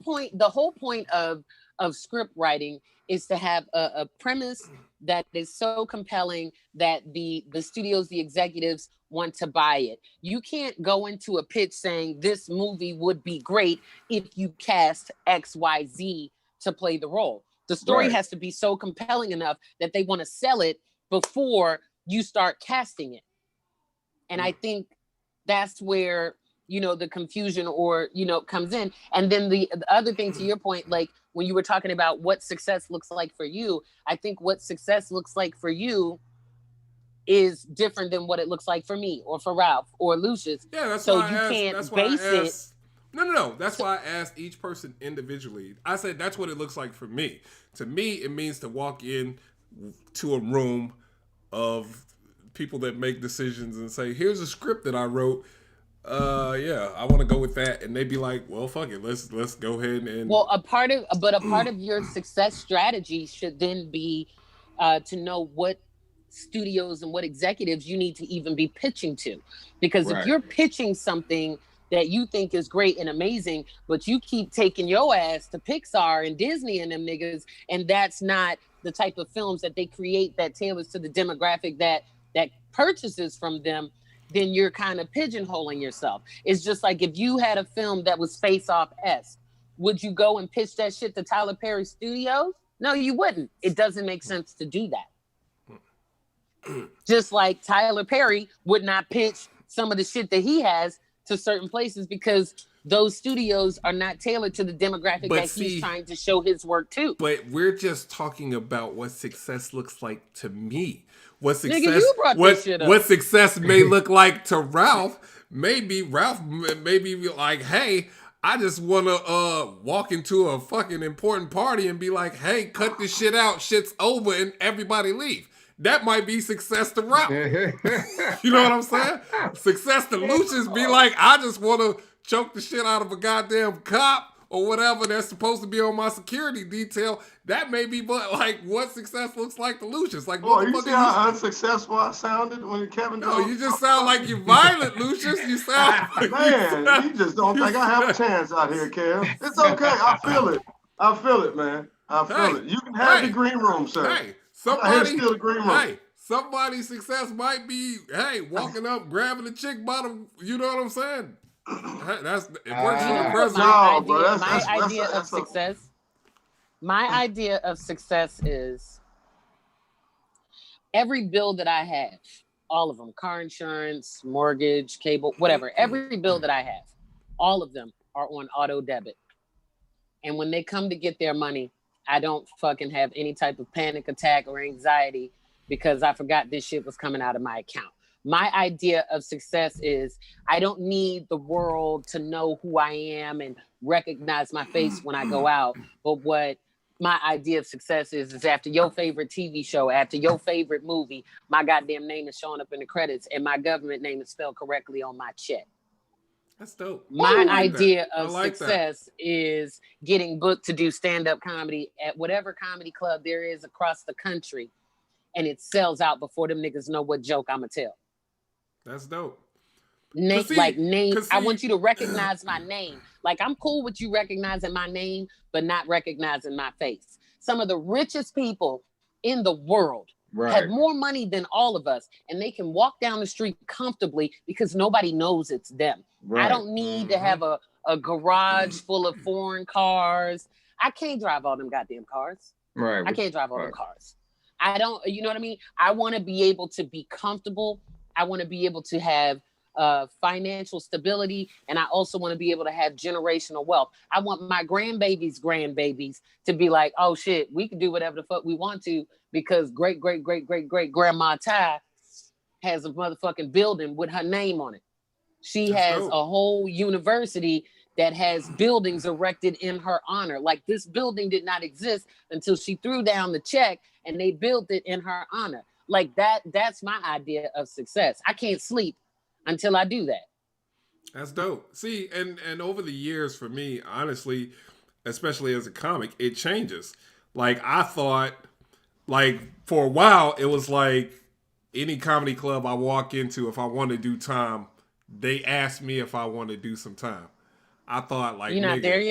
point of script writing is to have a premise that is so compelling that the studios, the executives want to buy it. You can't go into a pitch saying this movie would be great if you cast XYZ to play the role. The story has to be so compelling enough that they want to sell it before you start casting it. And I think that's where, the confusion comes in. And then the other thing, to your point, like when you were talking about what success looks like for you, I think what success looks like for you is different than what it looks like for me or for Ralph or Lucius. Yeah, that's so why you can't base it. No. That's why I asked each person individually. I said that's what it looks like for me. To me, it means to walk in to a room of people that make decisions and say, here's a script that I wrote. I want to go with that. And they'd be like, well, fuck it. Let's go ahead and... Well, a part of your success strategy should then be to know what studios and what executives you need to even be pitching to. Because if you're pitching something that you think is great and amazing, but you keep taking your ass to Pixar and Disney and them niggas, and that's not the type of films that they create that tailors to the demographic that purchases from them, then you're kind of pigeonholing yourself. It's just like if you had a film that was Face Off-esque, would you go and pitch that shit to Tyler Perry Studios? No, you wouldn't. It doesn't make sense to do that. Just like Tyler Perry would not pitch some of the shit that he has to certain places because those studios are not tailored to the demographic he's trying to show his work to. But we're just talking about what success looks like to me. What success, nigga, you brought this shit up. What success may look like to Ralph. Maybe Ralph may be like, hey, I just want to walk into a fucking important party and be like, hey, cut this shit out. Shit's over and everybody leave. That might be success to Ralph. You know what I'm saying? Success to Lucius be like, I just want to choke the shit out of a goddamn cop or whatever that's supposed to be on my security detail. That may be like what success looks like to Lucius. Like, you see how unsuccessful I sounded when Kevin? No, you just sound like you're violent, Lucius. You sound like man. You just don't think I have a chance out here, Kev. It's okay. I feel it, man. I feel it. You can have the green room, sir. Hey. Somebody's success might be, walking up, grabbing a chick by the, you know what I'm saying? That's it works for You the know Ah, what president. my No, bro, idea, my that's idea of that's a, success, my idea of success is every bill that I have, all of them, car insurance, mortgage, cable, whatever, every bill that I have, all of them are on auto debit. And when they come to get their money, I don't fucking have any type of panic attack or anxiety because I forgot this shit was coming out of my account. My idea of success is I don't need the world to know who I am and recognize my face when I go out. But what my idea of success is after your favorite TV show, after your favorite movie, my goddamn name is showing up in the credits and my government name is spelled correctly on my check. That's dope. My I like that. idea I of like that. success is getting booked to do stand-up comedy at whatever comedy club there is across the country, and it sells out before them niggas know what joke I'ma tell. That's dope. Name, Cause like see, name. cause I see, want you to recognize my name. Like I'm cool with you recognizing my name, but not recognizing my face. Some of the richest people in the world have right, more money than all of us, and they can walk down the street comfortably because nobody knows it's them. I right, don't need to have a garage full of foreign cars. I can't drive all them goddamn cars. right, I can't drive all them right, cars. I don't, you know what I mean? I want to be able to be comfortable. I want to be able to have financial stability, and I also want to be able to have generational wealth. I want my grandbabies to be like, oh shit, we can do whatever the fuck we want to because great grandma Ty has a motherfucking building with her name on it. She that's has dope. a whole university that has buildings erected in her honor. Like this building did not exist until she threw down the check and they built it in her honor. Like that's my idea of success. I can't sleep until I do that. That's dope. See, and over the years, for me, honestly, especially as a comic, it changes. Like I thought, like for a while, it was like any comedy club I walk into, if I want to do time, they ask me if I want to do some time. I thought like You're not there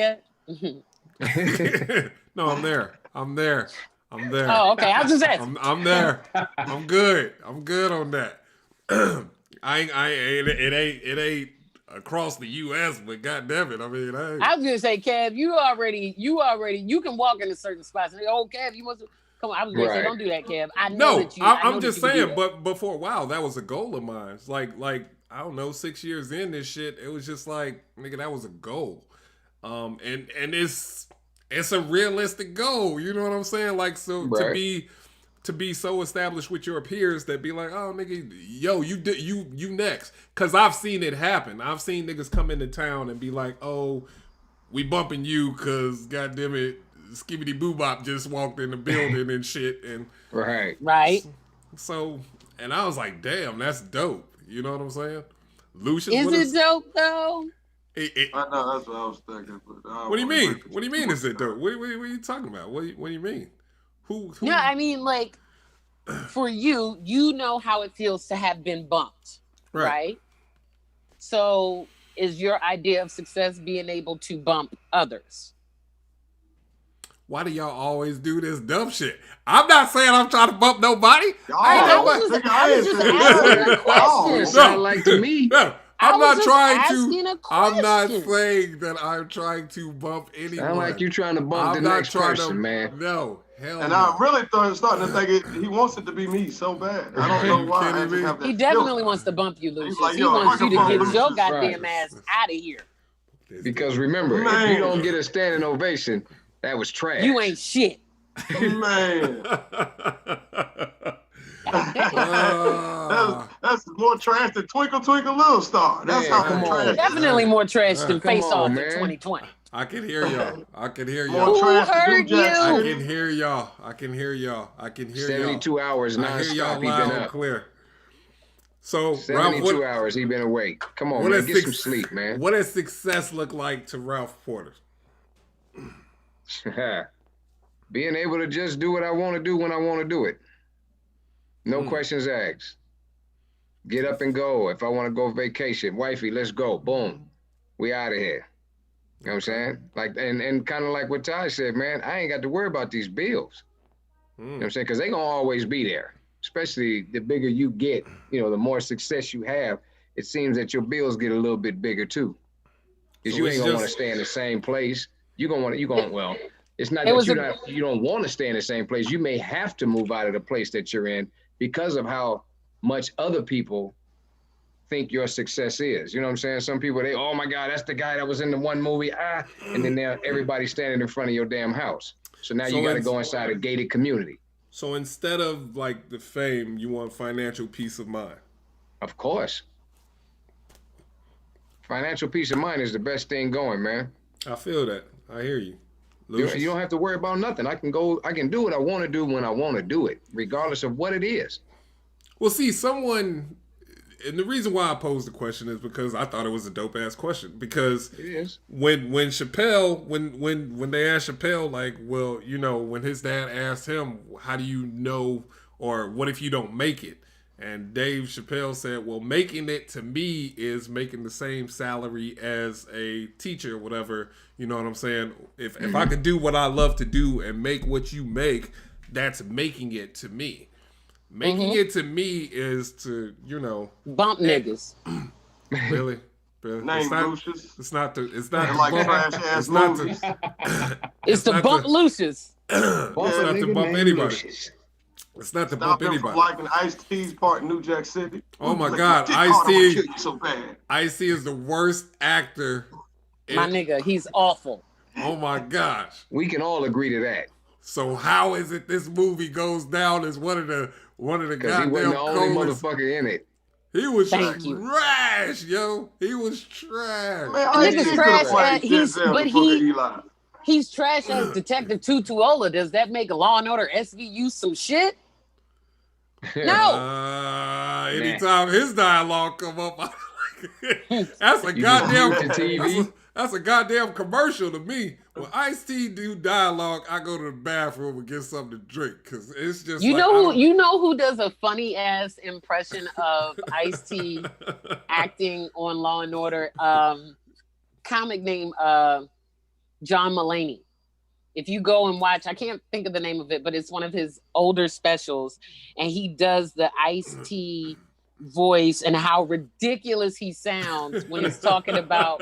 nigga. yet? No, I'm there. I'm there. I'm there. Oh, okay. I was just asking. I'm there. I'm good. I'm good on that. It ain't across the U.S., but goddamn it, I mean, I was gonna say, Kev, you can walk into certain spots and say, oh, Kev, you must come on. I was gonna say, right. don't do that, Kev. I know no, that you. I know I'm that just you can do saying. that. But for a while, that was a goal of mine. It's like I don't know, 6 years in this shit, it was just like nigga, that was a goal. And it's a realistic goal. You know what I'm saying? Like so Right. to be so established with your peers that be like, oh nigga, yo, you next. Cause I've seen it happen. I've seen niggas come into town and be like, oh, we bumping you cause goddamn it, Skibbity Boobop just walked in the building and shit. And Right. Right? so and I was like, damn, that's dope. You know what I'm saying? Lucius, Is it dope though? I know that's what I was thinking. But I What do you don't wanna mean? break it What do you too mean? much Is it down. dope? What are you talking about? What do you mean? Who? No, I mean, like, for you, you know how it feels to have been bumped, right? So, is your idea of success being able to bump others? Why do y'all always do this dumb shit? I'm not saying I'm trying to bump nobody. Y'all, I ain't I was nobody. just, nigga, I was ain't just saying asking that. a Y'all, It question. sound like to me. No, I I'm was not just trying asking to. a I'm not question. saying that I'm trying to bump anyone. Sound like you trying to bump the I'm not next trying person, to. man. No, hell And no. I really starting to think he wants it to be me so bad. I don't Are know you why. I kidding just me? have that He definitely feeling. wants to bump you, He's Lucius. like, He yo, wants I you can to bump get your Lucius. goddamn ass out of here. Because remember, if Man. you don't get a standing ovation, that was trash. You ain't shit. Man. Ah. that's more trash than Twinkle Twinkle Little Star. That's Man, how come trash. on. Definitely more trash than Come Face on, Off in man. 2020. I can hear y'all. I can hear More y'all. Who trash than heard New Jack you? I City. can hear y'all. I can hear y'all. I can hear y'all. 72 hours I hear y'all nonstop. He loud been and up. clear. So, Ralph, 72 hours he been awake. Come on, what man. does Get some sleep, man. What does success look like to Ralph Porter? Being able to just do what I want to do when I want to do it. No questions asked. Get up and go. If I want to go vacation, wifey, let's go. Boom. We out of here. You know what I'm saying? Like, and kind of like what Ty said, man, I ain't got to worry about these bills. You know what I'm saying? Because they going to always be there. Especially the bigger you get, the more success you have, it seems that your bills get a little bit bigger too. Because So you it's ain't gonna want to just stay in the same place. Well, it's not It that was a you don't want to stay in the same place. You may have to move out of the place that you're in because of how much other people think your success is. You know what I'm saying? Some people, oh my God, that's the guy that was in the one movie, and then now everybody's standing in front of your damn house. So now you so got to it's go inside a gated community. so instead of like the fame, you want financial peace of mind. Of course. Financial peace of mind is the best thing going, man. I feel that. I hear you. You Lucius. don't have to worry about nothing. I can do what I want to do when I want to do it, regardless of what it is. Well, see, someone, and the reason why I posed the question is because I thought it was a dope ass question. Because It is. when Chappelle, when they asked Chappelle, like, well, you know, when his dad asked him, how do you know, or what if you don't make it? And Dave Chappelle said, well, making it to me is making the same salary as a teacher or whatever. You know what I'm saying? If I could do what I love to do and make what you make, that's making it to me. Making it to me is to, you know, bump niggas. really. Name Lucius. It's not the And like bump. trash ass It's not movies. It's the not bump Lucius. It's Boss not to nigga bump named anybody. Lucius. It's not to Stop bump him from anybody. liking Ice-T's part in New Jack City. Oh my Like, God, "Dick hard, I wanna Ice-T. kill you so bad." Ice-T is the worst actor. My nigga, he's awful. Oh my gosh. We can all agree to that. So how is it this movie goes down as one of the Because he wasn't goddamn the only coldest? motherfucker in it. He was Thank you. trash, yo. He was trash. Man, Nigga's Ice-T could trash have played at- he's- Denzel but the fuck he- Eli. He's trash as Detective Tutuola. Does that make Law and Order SVU some shit? No. Anytime his dialogue come up, that's a You goddamn just mute the TV. That's a goddamn commercial to me. When Ice-T do dialogue, I go to the bathroom and get something to drink because it's just You like, know who does a funny ass impression of Ice-T acting on Law and Order? Comic name John Mulaney. If you go and watch, I can't think of the name of it, but it's one of his older specials, and he does the Ice-T voice and how ridiculous he sounds when he's talking about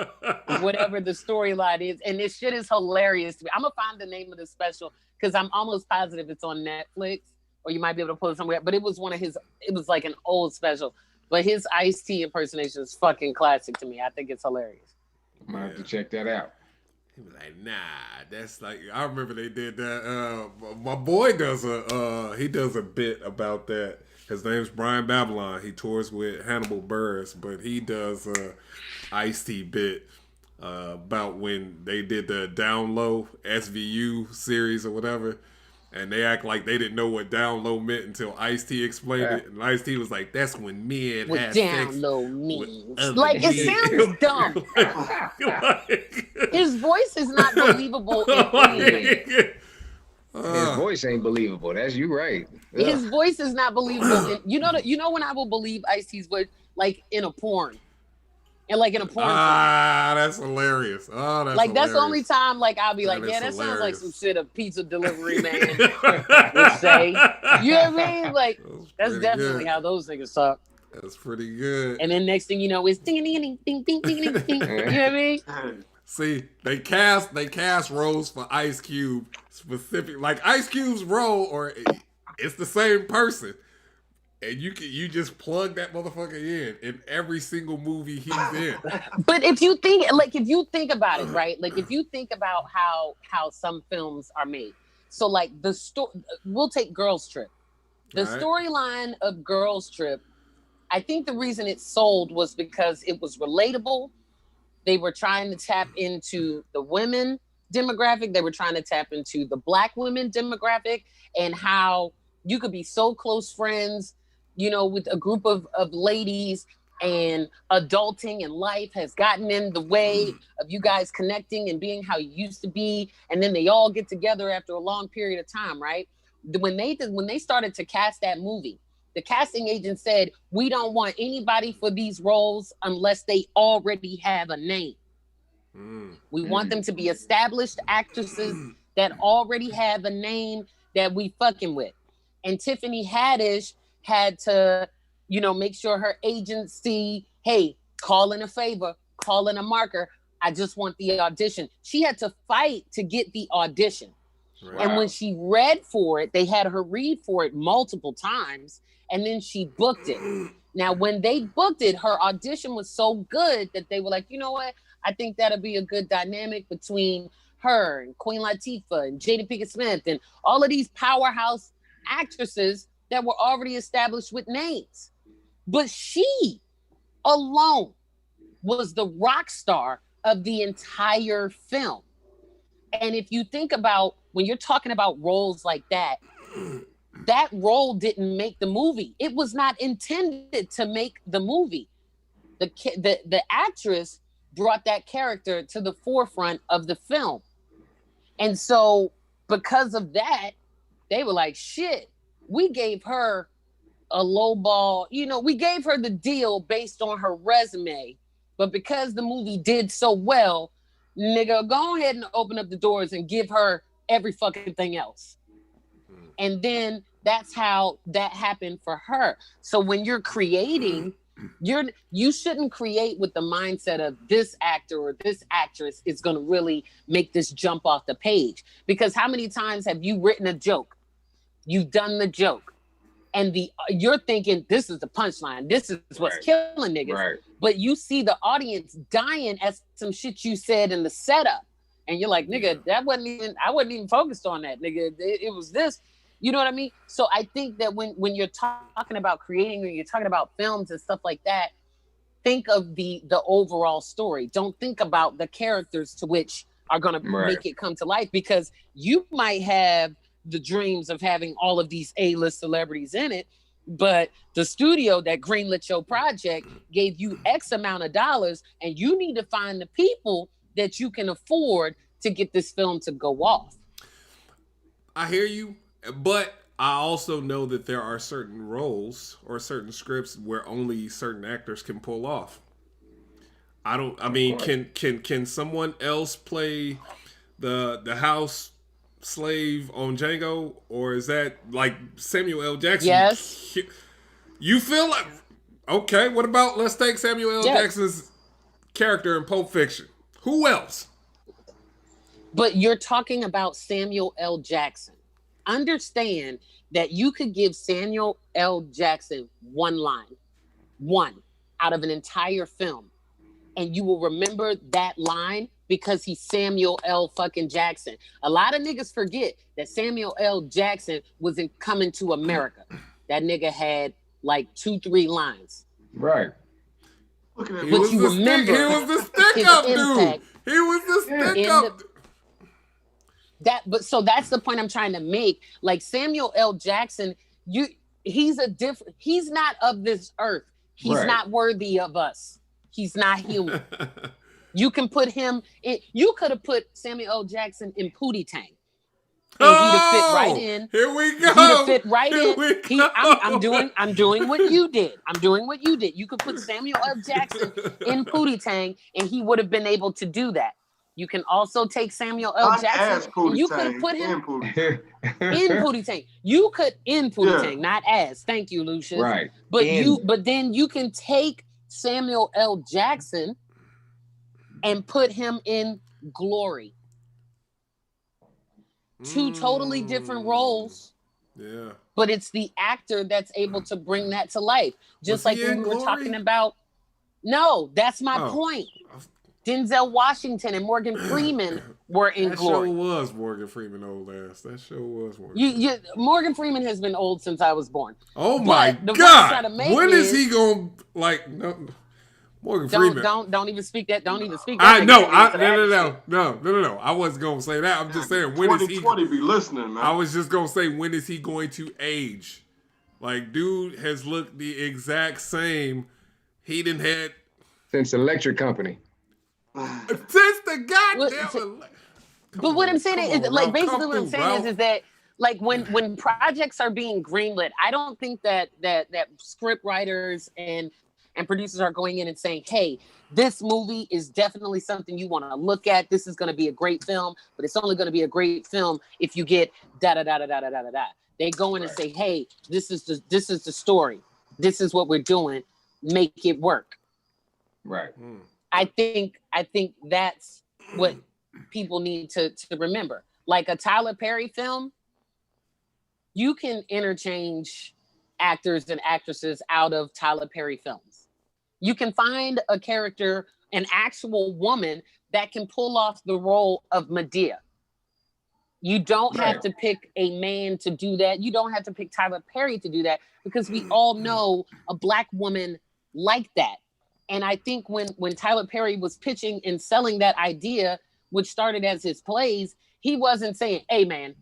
whatever the storyline is, and this shit is hilarious to me. I'm gonna find the name of the special because I'm almost positive it's on Netflix, or you might be able to pull it somewhere. But it was it was like an old special. But his Ice-T impersonation is fucking classic to me. I think it's hilarious. I'm gonna have to check that out. He was like, nah, that's like, I remember they did that. My boy does a bit about that. His name's Brian Babylon. He tours with Hannibal Buress, but he does a Ice-T bit about when they did the Down Low SVU series or whatever. And they act like they didn't know what down low meant until Ice-T explained it. And Ice-T was like, that's when men What had down sex low with means. other Like, it men. sounds dumb. Like- His voice is not believable in anything. His voice ain't believable. That's you right. His voice is not believable. You know when I will believe Ice-T's voice? Like in a porn. And like in a porn film. That's hilarious. Oh, that's Like hilarious. that's the only time like I'll be like, That yeah, is that sounds like hilarious. some shit a pizza delivery man would say. You know what I mean? Like that's pretty definitely good. how those niggas talk. That's pretty good. And then next thing you know, it's ding ding ding ding ding ding ding ding. You know what I mean? See, they cast roles for Ice Cube specific, like Ice Cube's role, or it's the same person, and you just plug that motherfucker in every single movie he's in. But if you think about it, right? Like if you think about how some films are made. So like we'll take Girls Trip. The Right. storyline of Girls Trip, I think the reason it sold was because it was relatable. They were trying to tap into the women demographic. They were trying to tap into the Black women demographic and how you could be so close friends, you know, with a group of ladies, and adulting and life has gotten in the way of you guys connecting and being how you used to be. And then they all get together after a long period of time, right? When they started to cast that movie, the casting agent said, we don't want anybody for these roles unless they already have a name. We want them to be established actresses that already have a name that we fucking with. And Tiffany Haddish had to, you know, make sure her agency, hey, call in a favor, call in a marker, I just want the audition. She had to fight to get the audition. Right. And when she read for it, they had her read for it multiple times, and then she booked it. Now, when they booked it, her audition was so good that they were like, you know what? I think that'll be a good dynamic between her and Queen Latifah and Jada Pinkett Smith and all of these powerhouse actresses that were already established with names. But she alone was the rock star of the entire film. And if you think about when you're talking about roles like that, that role didn't make the movie. It was not intended to make the movie. The actress brought that character to the forefront of the film. And so because of that, they were like, shit, we gave her a low ball. You know, we gave her the deal based on her resume. But because the movie did so well, nigga, go ahead and open up the doors and give her every fucking thing else. And then that's how that happened for her. So when you're creating, you shouldn't create with the mindset of this actor or this actress is going to really make this jump off the page. Because how many times have you written a joke? You've done the joke. And you're thinking, this is the punchline. This is what's killing niggas. Right. But you see the audience dying at some shit you said in the setup. And you're like, nigga, I wasn't even focused on that, nigga. It was this. You know what I mean? So I think that when you're talking about creating or you're talking about films and stuff like that, think of the overall story. Don't think about the characters to which are going to make it come to life, because you might have the dreams of having all of these A-list celebrities in it, but the studio that greenlit your project gave you X amount of dollars, and you need to find the people that you can afford to get this film to go off. I hear you, but I also know that there are certain roles or certain scripts where only certain actors can pull off. Can someone else play the house slave on Django, or is that like Samuel L. Jackson? Yes. You feel like, okay, what about, let's take Samuel L. Jackson's character in Pulp Fiction. Who else? But you're talking about Samuel L. Jackson. Understand that you could give Samuel L. Jackson one out of an entire film, and you will remember that line because he's Samuel L. fucking Jackson. A lot of niggas forget that Samuel L. Jackson was in Coming to America. That nigga had like 2-3 lines. Right. Look at that. He was the stick up dude. He was the stick up. So that's the point I'm trying to make. Like Samuel L. Jackson, he's not of this earth. He's not worthy of us. He's not human. You can put him in. You could have put Samuel L. Jackson in Pootie Tang, and he'd have fit right in. Here we go. He'd have fit right in. I'm doing what you did. I'm doing what you did. You could put Samuel L. Jackson in Pootie Tang, and he would have been able to do that. You can also take Samuel L. Jackson, and you could have put him in Pootie Tang. You could in Pootie Tang, not as. Thank you, Lucius. Right. But then you can take Samuel L. Jackson and put him in Glory. Two totally different roles. Yeah. But it's the actor that's able to bring that to life. Just like when we were talking about. No, that's my point. Denzel Washington and Morgan Freeman were in Glory. That show was Morgan Freeman old ass. That show was Morgan. Morgan Freeman has been old since I was born. Oh my God! When is he gonna like? No, Morgan Freeman. Don't even speak that. Don't even speak that. No. I wasn't gonna say that. I'm just saying, when is he? 2020 be listening, man. I was just gonna say, when is he going to age? Like, dude has looked the exact same. He didn't had since Electric Company. Since the goddamn. But what I'm saying is, like, basically what I'm saying is that, like, when projects are being greenlit, I don't think that script writers and producers are going in and saying, hey, this movie is definitely something you want to look at. This is going to be a great film, but it's only going to be a great film if you get da-da-da-da-da-da-da-da. They go in and say, hey, this is the story. This is what we're doing. Make it work. Right. I think that's what people need to remember. Like a Tyler Perry film, you can interchange actors and actresses out of Tyler Perry films. You can find a character, an actual woman that can pull off the role of Medea. You don't have to pick a man to do that. You don't have to pick Tyler Perry to do that, because we all know a Black woman like that. And I think when Tyler Perry was pitching and selling that idea, which started as his plays, he wasn't saying, hey man,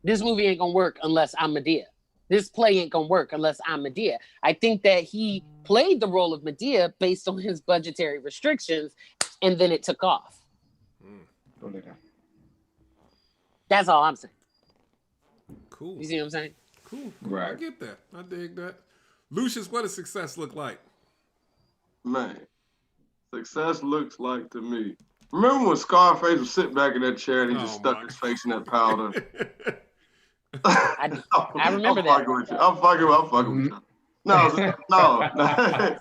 this movie ain't gonna work unless I'm Medea. This play ain't gonna work unless I'm Medea. I think that he played the role of Medea based on his budgetary restrictions, and then it took off. That's all I'm saying. Cool. You see what I'm saying? Cool. Right. I get that. I dig that. Lucius, what does success look like? Man, success looks like to me. Remember when Scarface was sitting back in that chair and he just stuck his face in that powder? I remember that. I'm fucking with you. No.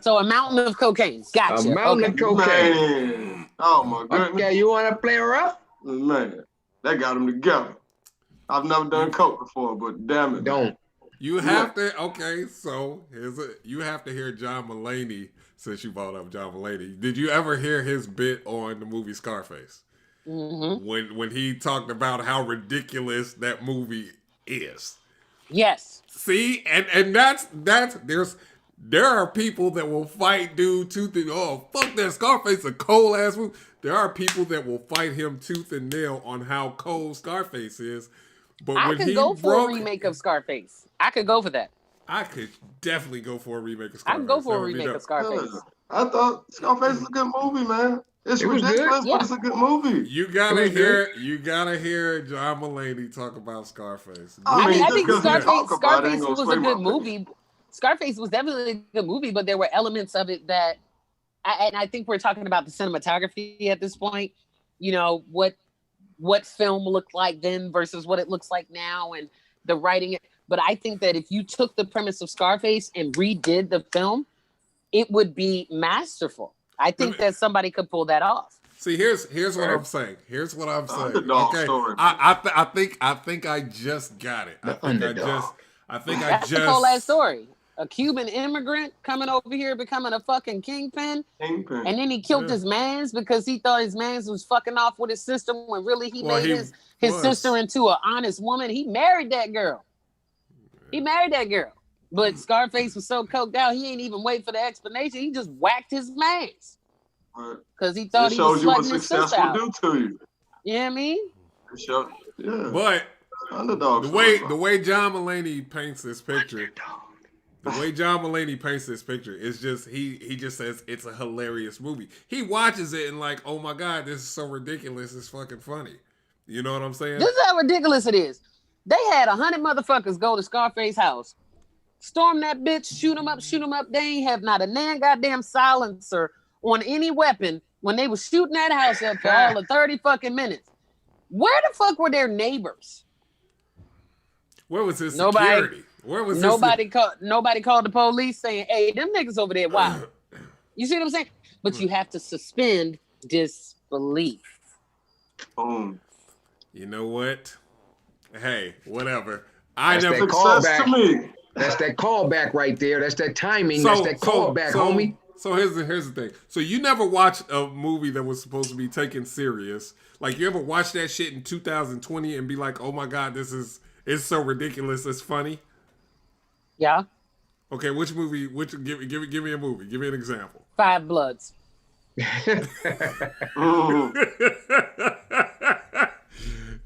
So a mountain of cocaine. Gotcha. A mountain of cocaine. Man. Oh my goodness. Okay, you want to play rough? Man, that got them together. I've never done coke before, but damn it. Don't. You have to. Okay, so you have to hear John Mulaney. Since you brought up John Mulaney, did you ever hear his bit on the movie Scarface? Mm-hmm. When he talked about how ridiculous that movie is. Yes. See, and that's there are people that will fight dude tooth and fuck that Scarface a cold ass movie. There are people that will fight him tooth and nail on how cold Scarface is. But I when could he go for broke, a remake of Scarface. I could go for that. I could definitely go for a remake of Scarface. I could go for a remake of Scarface. I thought Scarface is a good movie, man. It's It was ridiculous, good. but it's a good movie. You gotta hear John Mulaney talk about Scarface. I mean, think just 'cause we talk about it Scarface ain't gonna was a sway my good face. movie. Scarface was definitely a good movie, but there were elements of it that, and I think we're talking about the cinematography at this point. You know, what film looked like then versus what it looks like now, and the writing. But I think that if you took the premise of Scarface and redid the film, it would be masterful. I think that somebody could pull that off. See, here's what I'm saying. Here's what I'm saying. Underdog story. I think I just got it. The I think That's a whole ass story. A Cuban immigrant coming over here becoming a fucking kingpin. And then he killed his mans because he thought his mans was fucking off with his sister when really he made his sister into an honest woman. He married that girl. But Scarface was so coked out, he ain't even wait for the explanation. He just whacked his mans. Because he thought he was slutting his sister out. Do to you. You know what I mean? Yeah. But Underdog the way John Mulaney paints this picture, is just he just says it's a hilarious movie. He watches it and like, oh my god, this is so ridiculous. It's fucking funny. You know what I'm saying? This is how ridiculous it is. They had 100 motherfuckers go to Scarface's house, storm that bitch, shoot him up. They ain't have not a damn goddamn silencer on any weapon when they was shooting that house up for all of 30 fucking minutes. Where the fuck were their neighbors? Where was his security? Where was nobody called the police saying, hey, them niggas over there, wow. You see what I'm saying? But you have to suspend disbelief. You know what? Hey, whatever. That's that callback. That's that callback right there. That's that timing. That's that callback, homie. So here's the thing. So you never watched a movie that was supposed to be taken serious. Like, you ever watch that shit in 2020 and be like, oh my god, it's so ridiculous, it's funny? Yeah. Okay, which movie? Give me a movie. Give me an example. Five Bloods.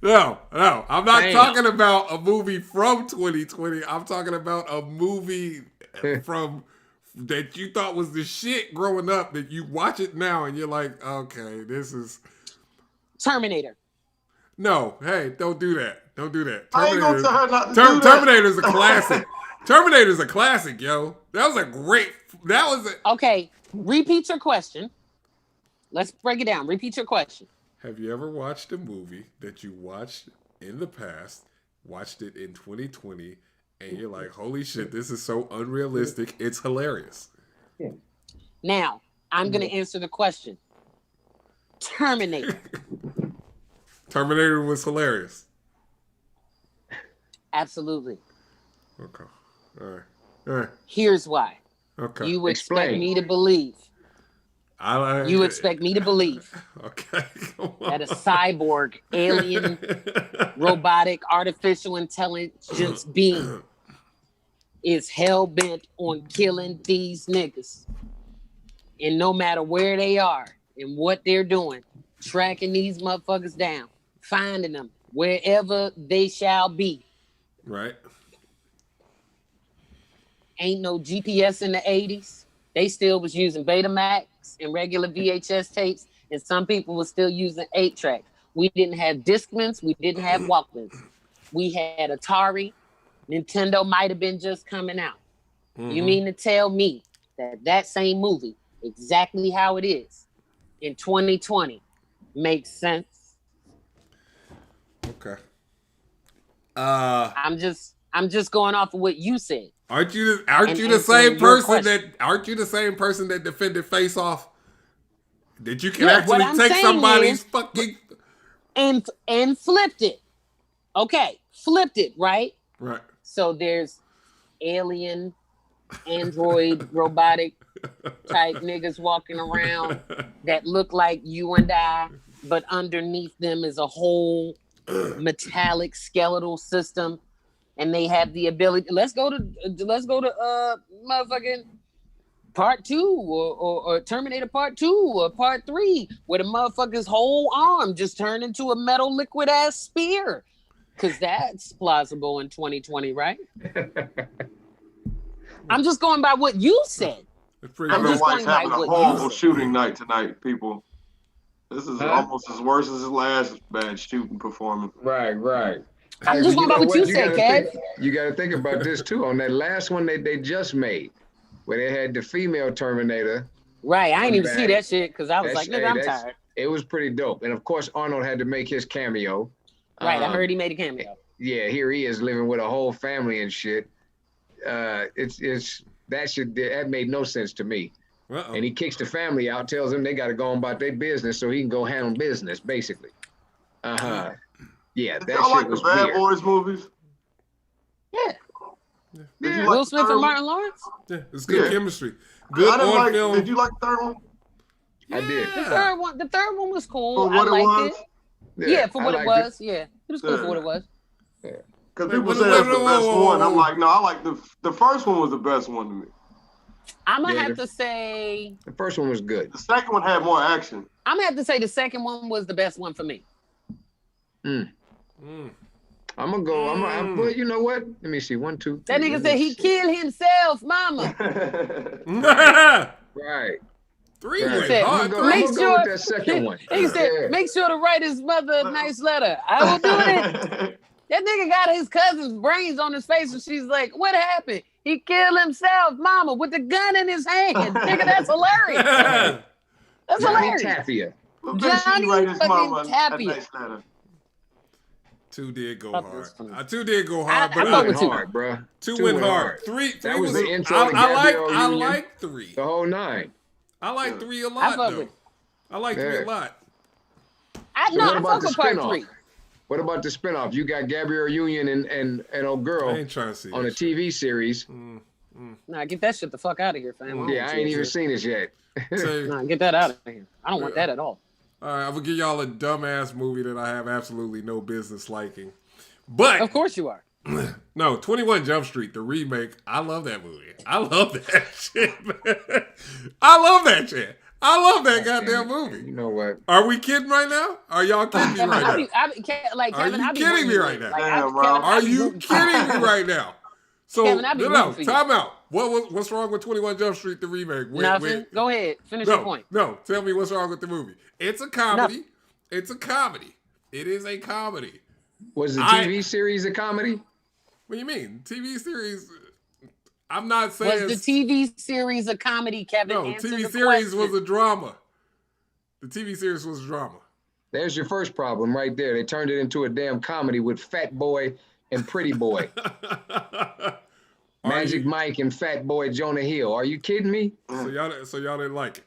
No, I'm not talking about a movie from 2020. I'm talking about a movie from that you thought was the shit growing up that you watch it now and you're like, okay, this is Terminator. No, hey, don't do that. Don't do that. I ain't gonna tell her not to do that. Terminator's a classic. Terminator's a classic, yo. Okay, repeat your question. Let's break it down. Repeat your question. Have you ever watched a movie that you watched in the past, watched it in 2020, and you're like, holy shit, this is so unrealistic, it's hilarious? Now, I'm going to answer the question. Terminator. Terminator was hilarious. Absolutely. Okay. All right. Here's why. Okay. You expect Explain. me to believe. You expect me to believe Okay. that a cyborg, alien, robotic, artificial intelligence being is hell-bent on killing these niggas. And no matter where they are and what they're doing, tracking these motherfuckers down, finding them wherever they shall be. Right. Ain't no GPS in the 80s. They still was using Betamax and regular VHS tapes, and some people were still using 8-tracks. We didn't have Discmans. We didn't have Walkmans. We had Atari. Nintendo might have been just coming out. Mm-hmm. You mean to tell me that same movie, exactly how it is, in 2020, makes sense? Okay. I'm just going off of what you said. Aren't you the same person that defended Face Off? That you can actually take somebody's fucking and flipped it. Okay, flipped it, right? Right. So there's alien, android, robotic type niggas walking around that look like you and I, but underneath them is a whole metallic skeletal system. And they have the ability. Let's go to motherfucking part 2 or Terminator part 2 or part 3, where the motherfucker's whole arm just turned into a metal liquid ass spear. Cause that's plausible in 2020, right? I'm just going by what you said. I'm just going by having a horrible shooting night tonight, people. This is almost as worse as his last bad shooting performance. Right. I'm just going by what you said, Kev. You got to think about this too. On that last one they just made, where they had the female Terminator. Right, I ain't even see that shit because I was like, nigga, I'm tired. It was pretty dope, and of course Arnold had to make his cameo. Right, I heard he made a cameo. Yeah, here he is living with a whole family and shit. That made no sense to me. Uh-oh. And he kicks the family out, tells them they got to go on about their business so he can go handle business, basically. Yeah, that shit was weird. Bad Boys movies? Yeah. Will Smith and Martin Lawrence? Yeah, it's good chemistry. Good on film. Did you like the third one? I did. The third one was cool. I liked it. Yeah, for what it was. Yeah, it was cool for what it was. Because people say that's the best one. I'm like, no, I like the first one was the best one to me. I'm gonna have to say the first one was good. The second one had more action. I'm gonna have to say the second one was the best one for me. I'm gonna go. Well, you know what? Let me see. 1, 2, 3. That nigga said he killed himself, mama. Right. 3 said, I'm gonna go with that second one. He said, make sure to write his mother a nice letter. I will do it. That nigga got his cousin's brains on his face, and she's like, "What happened? He killed himself, mama, with the gun in his hand." Nigga, that's hilarious. That's hilarious. Tapia. Johnny fucking Tapia. 2 did go hard. 2 did go hard, but I went hard, bro. 2 went hard. 3 that was the intro. I like 3. The whole 9. I like 3 a lot, though. I like 3 a lot. I fuck with part 3. What about the spinoff? You got Gabrielle Union and old girl I ain't trying to see on a TV series. Nah, get that shit the fuck out of here, fam. Yeah, I ain't even seen it yet. Nah, get that out of here. I don't want that at all. All right, I'm gonna give y'all a dumbass movie that I have absolutely no business liking. But of course you are. No, 21 Jump Street, the remake. I love that movie. I love that shit, man. I love that shit. I love that goddamn movie. You know what? Are we kidding right now? Are y'all kidding me right now? Are you kidding me right now? Damn, Are you kidding me right now? So, Kevin, time out. What's wrong with 21 Jump Street, the remake? Nothing. Go ahead. Finish your point. No, tell me what's wrong with the movie. It's a comedy. Nothing. It's a comedy. It is a comedy. Was the TV series a comedy? What do you mean? TV series... I'm not saying... Was the TV series a comedy, Kevin? No, TV series was a drama. The TV series was a drama. There's your first problem right there. They turned it into a damn comedy with Fat Boy and Pretty Boy. Magic Mike and Fat Boy Jonah Hill. Are you kidding me? So y'all didn't like it?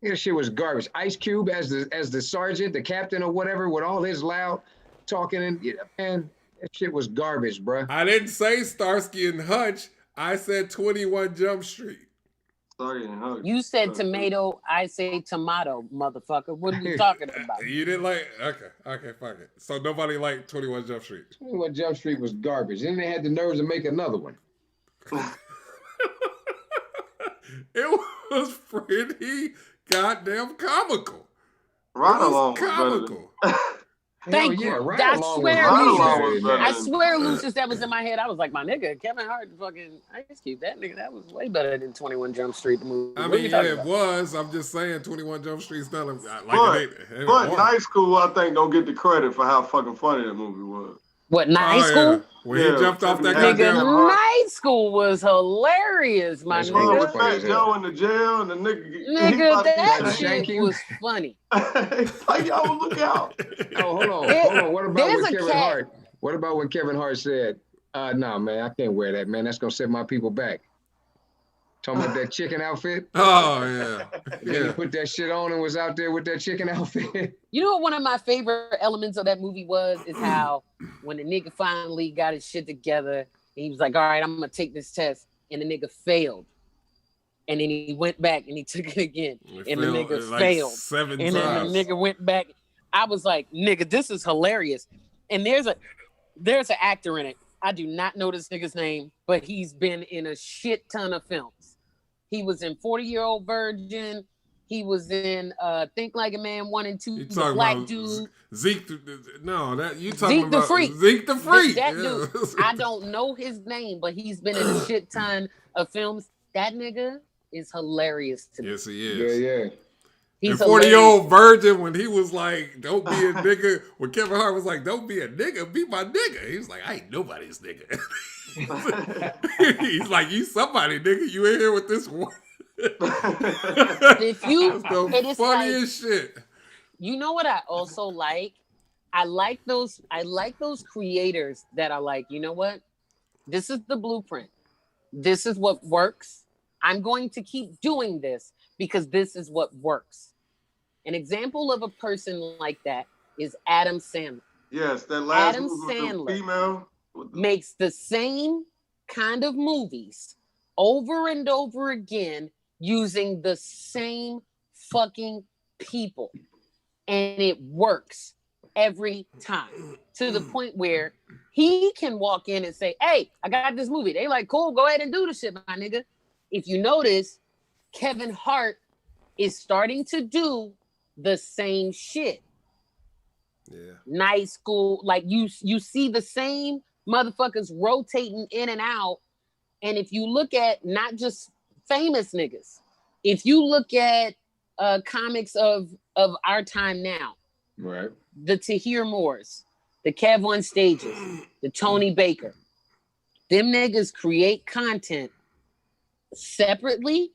That shit was garbage. Ice Cube as the sergeant, the captain or whatever, with all his loud talking and man, that shit was garbage, bruh. I didn't say Starsky and Hutch. I said 21 Jump Street. Sorry and Hutch. You said tomato, I say tomato, motherfucker. What are you talking about? You didn't like? Okay, fuck it. So nobody liked 21 Jump Street. 21 Jump Street was garbage. Then they had the nerves to make another one. It was pretty goddamn comical. Right It was along comical. Thank you. I swear, Lucius, that was in my head. I was like, my nigga, Kevin Hart, fucking Ice Cube. That nigga, that was way better than 21 Jump Street the movie. I mean, yeah, it was. I'm just saying, 21 Jump Street's not like but Night School, I think, don't get the credit for how fucking funny that movie was. What, Night School? Yeah. When he jumped off that nigga, Night School was hilarious, my nigga. With Fat Joe in the jail and the nigga, that shit was funny. Like, y'all look out. Oh, hold on. What about when Kevin Hart? What about when Kevin Hart said, "No, man, I can't wear that, man. That's gonna set my people back." Talking about that chicken outfit. Oh yeah. Yeah. He put that shit on and was out there with that chicken outfit. You know what one of my favorite elements of that movie was? Is how when the nigga finally got his shit together, and he was like, all right, I'm gonna take this test. And the nigga failed. And then he went back and he took it again. And the nigga failed. 7 and times. Then the nigga went back. I was like, nigga, this is hilarious. And there's an actor in it. I do not know this nigga's name, but he's been in a shit ton of films. He was in 40-Year-Old Virgin. He was in Think Like a Man 1 and 2. The black dude. Zeke. No, that you talking Zeke about the Freak. Zeke the Freak. That dude. I don't know his name, but he's been in a shit ton of films. That nigga is hilarious to me. Yes, he is. Yeah. He's 40-Year-Old Virgin, when he was like, don't be a nigga. When Kevin Hart was like, don't be a nigga, be my nigga. He was like, I ain't nobody's nigga. He's like, you somebody, nigga. You in here with this one. If you, the funniest shit. You know what I also like? I like those creators that are like, you know what? This is the blueprint. This is what works. I'm going to keep doing this because this is what works. An example of a person like that is Adam Sandler. Yes, that last Adam movie Sandler with the female makes the same kind of movies over and over again using the same fucking people. And it works every time to the point where he can walk in and say, hey, I got this movie. They like, cool, go ahead and do the shit, my nigga. If you notice, Kevin Hart is starting to do the same shit. Yeah. Night School, like you see the same motherfuckers rotating in and out. And if you look at not just famous niggas, if you look at comics of our time now, right? The Tahir Moores, the Kev on Stages, the Tony Baker, them niggas create content separately,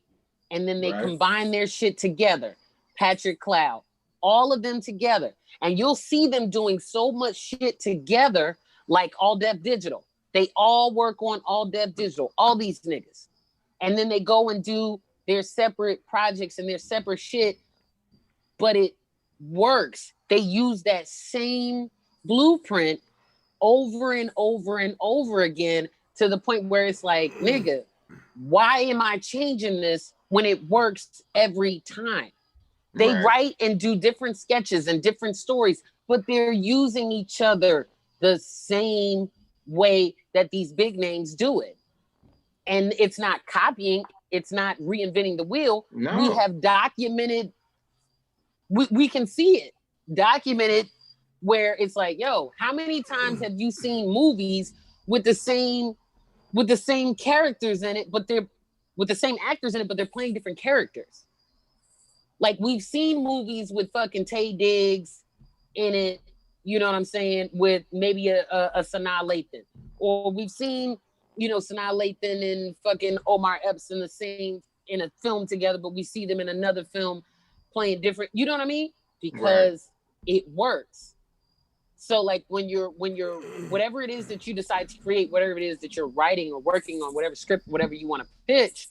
and then they combine their shit together. Patrick Cloud, all of them together. And you'll see them doing so much shit together, like All Def Digital. They all work on All Def Digital, all these niggas. And then they go and do their separate projects and their separate shit, but it works. They use that same blueprint over and over and over again to the point where it's like, nigga, why am I changing this when it works every time? They write and do different sketches and different stories, but they're using each other the same way that these big names do it. And it's not copying, it's not reinventing the wheel. No. We have documented, we can see it documented where it's like, yo, how many times have you seen movies with the same characters in it, but they're with the same actors in it, but they're playing different characters? Like, we've seen movies with fucking Taye Diggs in it, you know what I'm saying, with maybe a Sanaa Lathan. Or we've seen, you know, Sanaa Lathan and fucking Omar Epps in a film together, but we see them in another film playing different, you know what I mean? Because it works. So like when you're whatever it is that you decide to create, whatever it is that you're writing or working on, whatever script, whatever you want to pitch,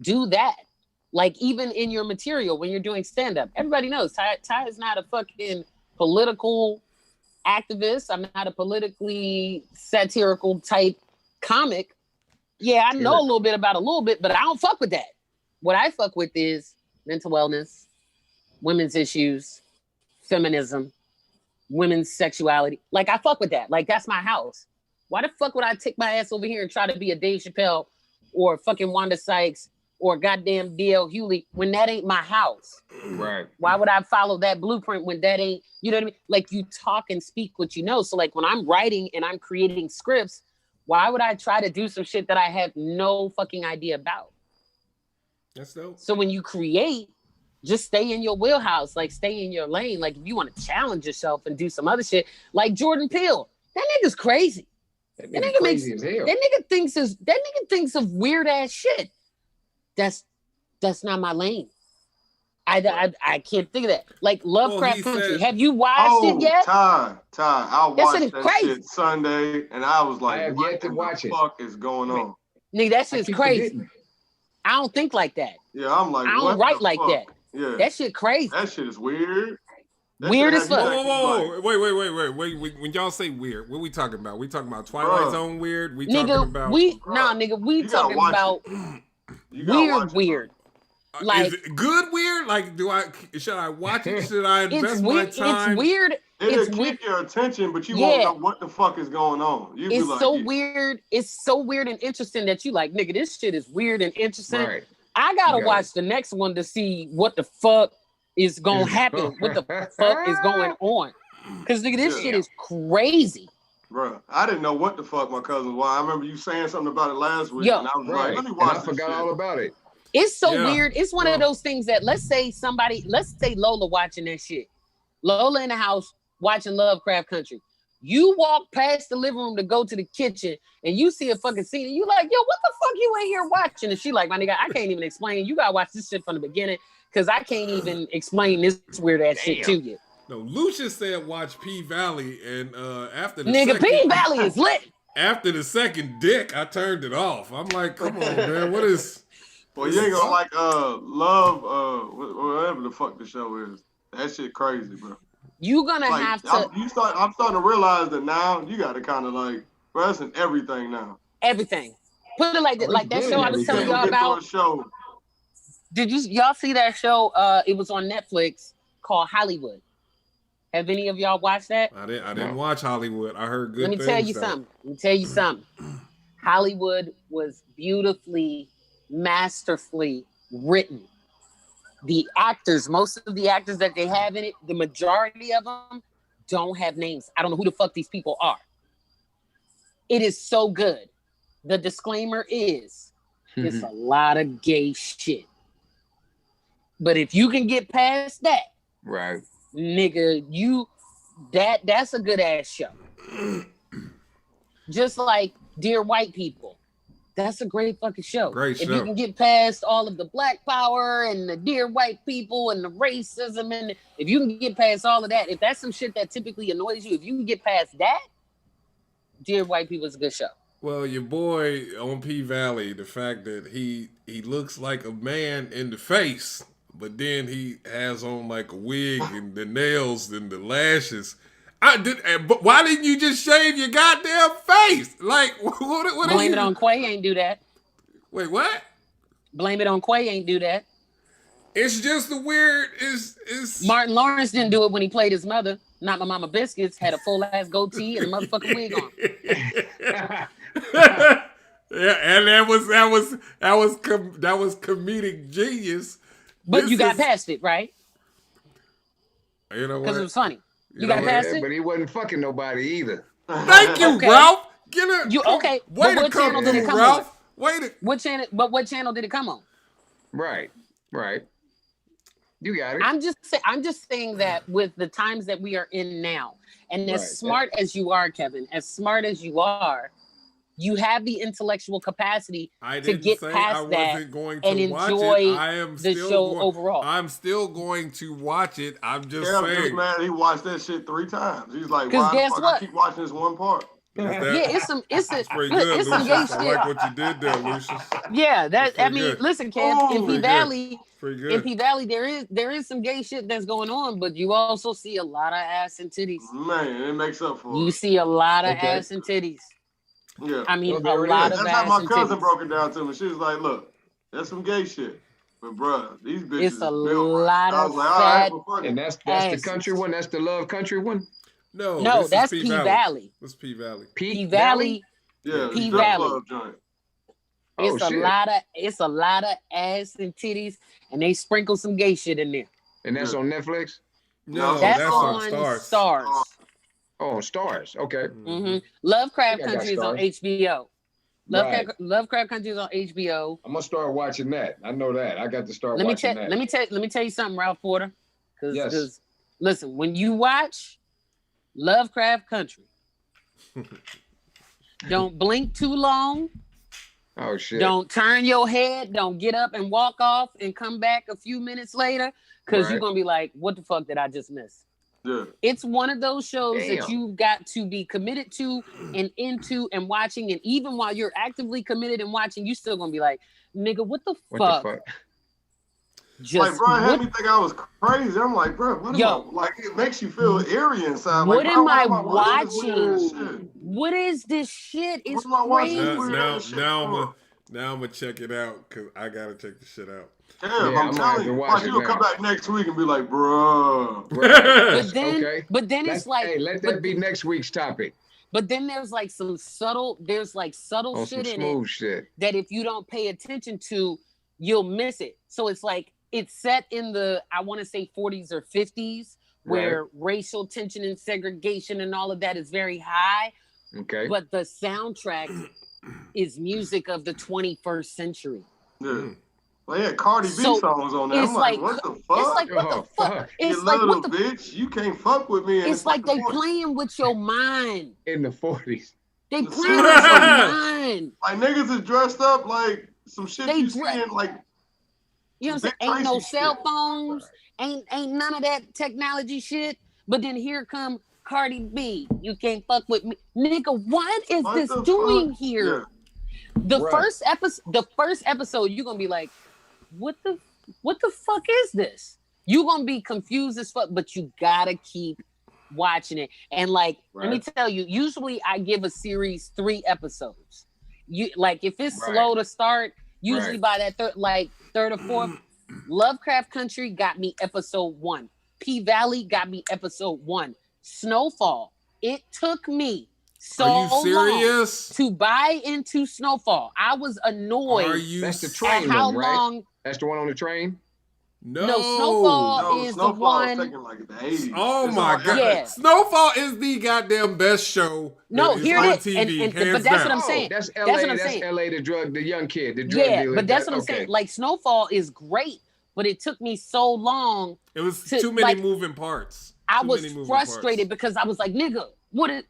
do that. Like even in your material when you're doing stand-up, everybody knows Ty is not a fucking political activist. I'm not a politically satirical type comic. Yeah, I know a little bit about a little bit, but I don't fuck with that. What I fuck with is mental wellness, women's issues, feminism, women's sexuality. Like I fuck with that. Like that's my house. Why the fuck would I take my ass over here and try to be a Dave Chappelle or fucking Wanda Sykes or goddamn DL Hewley when that ain't my house? Right. Why would I follow that blueprint when that ain't, you know what I mean? Like you talk and speak what you know. So like when I'm writing and I'm creating scripts, why would I try to do some shit that I have no fucking idea about? That's dope. So when you create, just stay in your wheelhouse, like stay in your lane. Like if you want to challenge yourself and do some other shit, like Jordan Peele, that nigga's crazy. That nigga crazy as hell. That nigga thinks of weird ass shit. That's not my lane. I can't think of that. Like Lovecraft Country. Have you watched it yet? Ty, I watched that crazy. shit Sunday, and I was like, I have yet to watch the it. fuck is going on? Nigga, that shit's crazy. Forgetting. I don't think like that. Yeah, I'm like, I don't write like that. Yeah, that shit crazy. That shit is weird. Weird as fuck. Whoa. Wait. When y'all say weird, what we talking about? We talking about Twilight Zone weird? We talking about... We talking about weird. Like, is it good weird? Like, should I watch it? Should I invest my time? It's weird. It'll keep your attention, but you won't know what the fuck is going on. It's like, so weird. It's so weird and interesting that you like, nigga, this shit is weird and interesting. Right. I gotta watch the next one to see what the fuck is gonna happen. What the fuck is going on? Because nigga, this shit is crazy. Bro, I didn't know what the fuck my cousin was. I remember you saying something about it last week, and I was like, let me watch this shit. I forgot all about it. It's so weird. It's one of those things that let's say Lola watching that shit. Lola in the house watching Lovecraft Country. You walk past the living room to go to the kitchen and you see a fucking scene and you like, yo, what the fuck you in here watching? And she like, my nigga, I can't even explain. You gotta watch this shit from the beginning because I can't even explain this weird ass shit to you. No, Lucius said watch P Valley, and after the nigga, P Valley is lit. After the second dick, I turned it off. I'm like, come on, man, what is? Well, you ain't gonna like Love, whatever the fuck the show is. That shit crazy, bro. You gonna like, have to. I'm starting to realize that now you got to kind of like, bro, that's in everything now. Everything. Put it like that. Like that show I was telling y'all about. Did y'all see that show? It was on Netflix called Hollywood. Have any of y'all watched that? I didn't watch Hollywood. I heard good things. Let me tell you something. Hollywood was beautifully, masterfully written. The actors, most of the actors that they have in it, the majority of them don't have names. I don't know who the fuck these people are. It is so good. The disclaimer is, it's a lot of gay shit. But if you can get past that, right, nigga, that's a good ass show. Just like Dear White People. That's a great fucking show. Great show. If you can get past all of the black power and the dear white people and the racism, and if you can get past all of that, if that's some shit that typically annoys you, if you can get past that, Dear White People is a good show. Well, your boy on P Valley, the fact that he looks like a man in the face, but then he has on like a wig and the nails and the lashes. But why didn't you just shave your goddamn face? Like, what Blame it on Quay ain't do that. Wait, what? Blame it on Quay ain't do that. It's just the weird. Is Martin Lawrence didn't do it when he played his mother. Not My Mama Biscuits had a full ass goatee and a motherfucking wig on. Yeah, and that was comedic genius. But you got past it, right? You know what? Because it was funny. You got past it? But he wasn't fucking nobody either. Thank you, okay. Ralph. Get it. Way to come through, Ralph. What channel did it come on? Right. You got it. I'm just saying that with the times that we are in now, and as smart as you are, Kevin, as smart as you are, you have the intellectual capacity to get past that and enjoy the show overall. I'm still going to watch it. I'm just saying. Just mad he watched that shit 3 times. He's like, why the fuck I keep watching this one part? That's pretty good, it's some Lucius. gay I shit. like what you did there, Lucius. Yeah, That's I pretty mean, good. listen, Kev, in P Valley, Pretty good. in P Valley, there is some gay shit that's going on, but you also see a lot of ass and titties. Man, it makes up for it. You see a lot of ass and titties. Yeah. I mean, Well, a lot of That's ass how and my cousin titties. broke it down to me. She was like, look, that's some gay shit. But bruh, these bitches It's a is built lot right. I of was like, all right, fat well, fuck it. And that's the asses. country one. That's the Love Country one. No, this that's is P Valley. That's P Valley. P Valley. Yeah, P strip Valley. club joint. It's Oh, a shit. lot of ass and titties, and they sprinkle some gay shit in there. And that's on Netflix? No, That's on on Stars. Oh, on Stars. Okay. Mm-hmm. Lovecraft I think I got Country is on Stars. HBO. Right. Lovecraft Country is on HBO. I'm gonna start watching that. I know that. I got to start Let me watching that. let me tell you something, Ralph Porter. Yes. Because listen, when you watch Lovecraft Country, don't blink too long. Oh shit. Don't turn your head. Don't get up and walk off and come back a few minutes later, because you're gonna be like, "What the fuck did I just miss?" Yeah. It's one of those shows Damn. that you've got to be committed to and into and watching. And even while you're actively committed and watching, you still gonna be like, "Nigga, what the fuck?" Just like, bro, it had me think I was crazy. I'm like, bro, what am I, like, it makes you feel eerie inside. What like, am bro, I watching this weird watching? What is this shit? It's What am I watching crazy. this weird shit Now I'm gonna check it out because I gotta check the shit out. Yeah, I'm telling you, like, you'll come back next week and be like, bro. But then it's like, hey, let that be next week's topic. But then there's like some subtle shit in it shit that if you don't pay attention to, you'll miss it. So it's like it's set in the, I want to say 40s or 50s, where racial tension and segregation and all of that is very high. Okay. But the soundtrack is music of the 21st century. Yeah. Well, yeah, Cardi B songs on there. I'm like, what the fuck? It's like, what the fuck? It's like, what the bitch? You can't fuck with me. It's like they playing with your mind. In the 40s. They playing with your mind. Like, niggas is dressed up like some shit you seeing, like, you know what I'm saying? Ain't no cell phones. Ain't none of that technology shit. But then here come Cardi B. You can't fuck with me. Nigga, what is this doing here? Yeah. The first episode, you're gonna be like, what the fuck is this? You're gonna be confused as fuck, but you gotta keep watching it. And like, let me tell you, usually I give a series 3 episodes. You like, if it's slow to start, usually by that third or fourth, Lovecraft Country got me episode 1. P Valley got me episode 1. Snowfall, it took me so long to buy into Snowfall. I was annoyed. That's the train one, right? Long. That's the one on the train? No, Snowfall is the one. Like the 80s. Oh my god! Yeah. Snowfall is the goddamn best show. No, here it is. TV, but that's what I'm saying. That's LA. That's LA. The young kid, the drug dealer. But that's what I'm saying. Like, Snowfall is great, but it took me so long. It was too many moving parts. I was frustrated because I was like, nigga,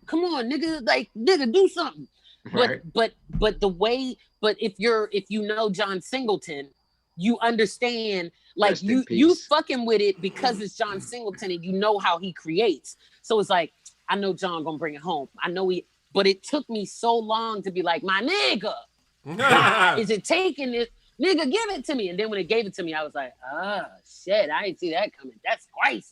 come on, nigga, like, nigga, do something. But if you know John Singleton, you understand, like, you fucking with it because it's John Singleton and you know how he creates. So it's like, I know John gonna bring it home. I know but it took me so long to be like, my nigga, is it taking it? Nigga, give it to me. And then when it gave it to me, I was like, shit, I didn't see that coming. That's crazy.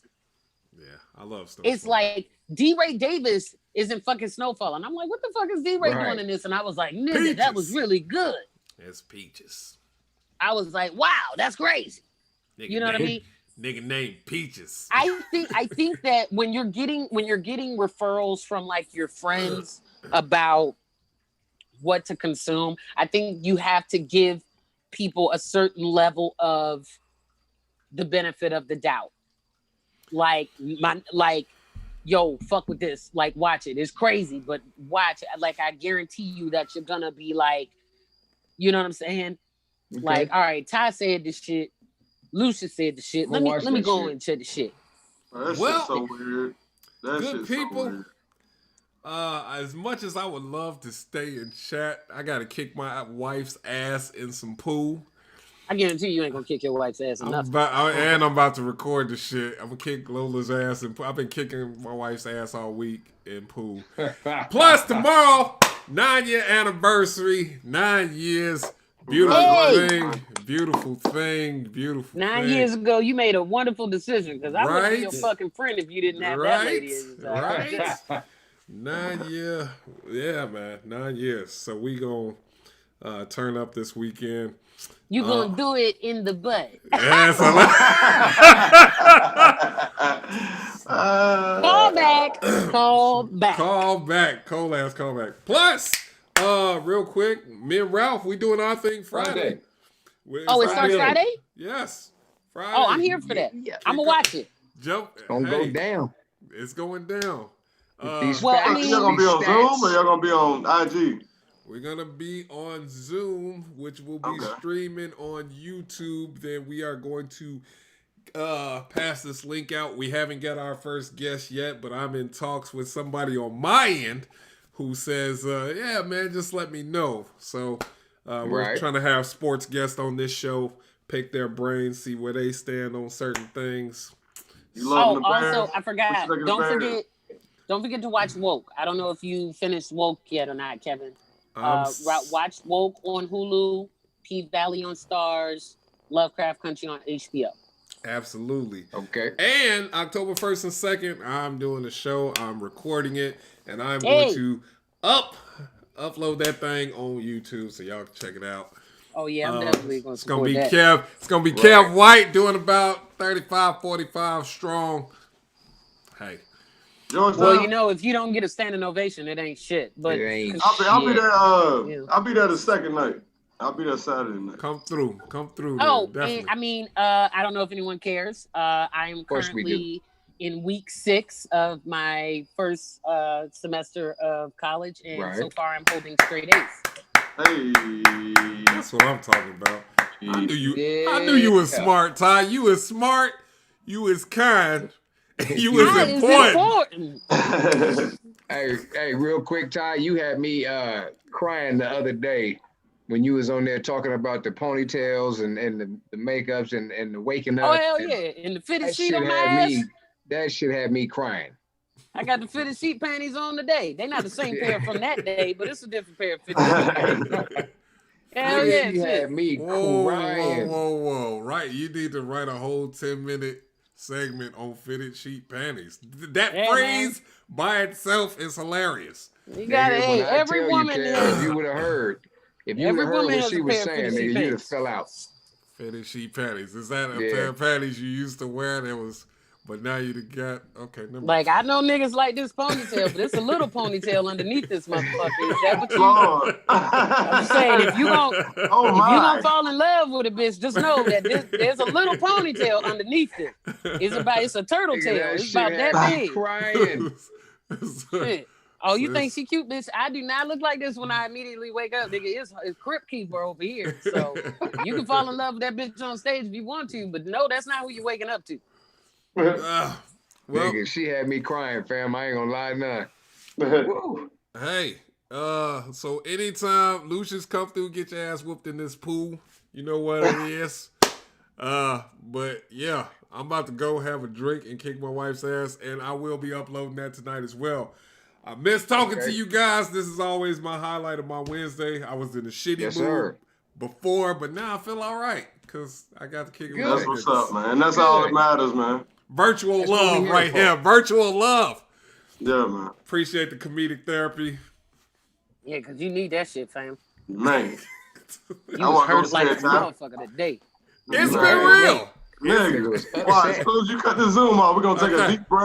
Yeah, I love Snowfall. It's like D-Ray Davis is in fucking Snowfall. And I'm like, what the fuck is D-Ray doing in this? And I was like, nigga, Peaches. That was really good. It's Peaches. I was like, wow, that's crazy. Nigga you know what I mean? Nigga named Peaches. I think that when you're getting referrals from like your friends about what to consume, I think you have to give people a certain level of the benefit of the doubt. Like, yo, fuck with this. Like, watch it. It's crazy, but watch it. Like, I guarantee you that you're gonna be like, you know what I'm saying? Okay. Like, all right, Ty said this shit. Lucius said the shit. Let me go into the shit. That shit's so weird. Good people. So weird. As much as I would love to stay and chat, I gotta kick my wife's ass in some pool. I guarantee you ain't gonna kick your wife's ass enough. I'm about to record the shit. I'm gonna kick Lola's ass, and I've been kicking my wife's ass all week in pool. Plus tomorrow, 9-year anniversary. 9 years. Beautiful thing. 9 years ago, you made a wonderful decision because I wouldn't be your fucking friend if you didn't have that lady. Right. 9 year, yeah, man. 9 years. So we gonna turn up this weekend. You gonna do it in the butt. Yes, Call back. Call back. Cole ass call back. Plus, real quick, me and Ralph, we doing our thing Friday. It starts Friday? Yes. Friday. Oh, I'm here for that. Yeah. I'm gonna watch it. It's gonna go down. It's going down. Y'all gonna be on Zoom or y'all gonna be on IG? We're gonna be on Zoom, which will be streaming on YouTube. Then we are going to pass this link out. We haven't got our first guest yet, but I'm in talks with somebody on my end who says, yeah, man, just let me know. So we're trying to have sports guests on this show, pick their brains, see where they stand on certain things. Also, I forgot. Don't forget to watch Woke. I don't know if you finished Woke yet or not, Kevin. Watch Woke on Hulu, P-Valley on Stars, Lovecraft Country on HBO. Absolutely. Okay. And October 1st and 2nd, I'm doing a show. I'm recording it, and I'm going to upload that thing on YouTube, so y'all can check it out. Oh, yeah, I'm definitely going to support that. It's going to be Kev White doing about 35, 45 strong. Hey. Well, you know, if you don't get a standing ovation, it ain't shit. But I'll be there. I'll be there the second night. I'll be there Saturday night. Come through. Oh, and, I mean, I don't know if anyone cares. I am currently in week 6 of my first semester of college, and so far I'm holding straight A's. Hey, that's what I'm talking about. I knew you was smart, Ty. You was smart. You was kind. You was important. Hey, real quick, Ty, you had me crying the other day when you was on there talking about the ponytails and the makeups and the waking up. Oh, hell yeah. And the fitted sheet on my ass. That shit had me crying. I got the fitted sheet panties on today. They're not the same pair from that day, but it's a different pair of fitted sheet panties. Hell yeah, you had me crying. Whoa. Right, you need to write a whole 10-minute segment on fitted sheet panties. That phrase by itself is hilarious. You got every woman if you would have heard. If you would have heard what she was saying, nigga, you'd have fell out. Fitted sheet panties. Is that a pair of panties you used to wear that was, but now you got, okay. Like, I know niggas like this ponytail, but it's a little ponytail underneath this motherfucker. Is that what you I'm saying, if you gonna fall in love with a bitch, just know that there's a little ponytail underneath it. It's a turtle tail. It's about that big. Crying. Shit. Oh, you think she cute, bitch? I do not look like this when I immediately wake up, nigga. It's Crypt Keeper over here. So you can fall in love with that bitch on stage if you want to, but no, that's not who you're waking up to. Well, nigga, she had me crying, fam. I ain't gonna lie, none. Hey, so anytime Lucius come through, get your ass whooped in this pool. You know what it is. But yeah, I'm about to go have a drink and kick my wife's ass, and I will be uploading that tonight as well. I miss talking to you guys. This is always my highlight of my Wednesday. I was in a shitty mood before, but now I feel all right because I got to kick it. That's what's up, man. That's all that matters, man. Virtual love right here. Virtual love. Yeah, man. Appreciate the comedic therapy. Yeah, because you need that shit, fam. Man. You was hurt like a motherfucker today. It's been real. Nigga, as soon as you cut the Zoom off, we're going to take a deep breath.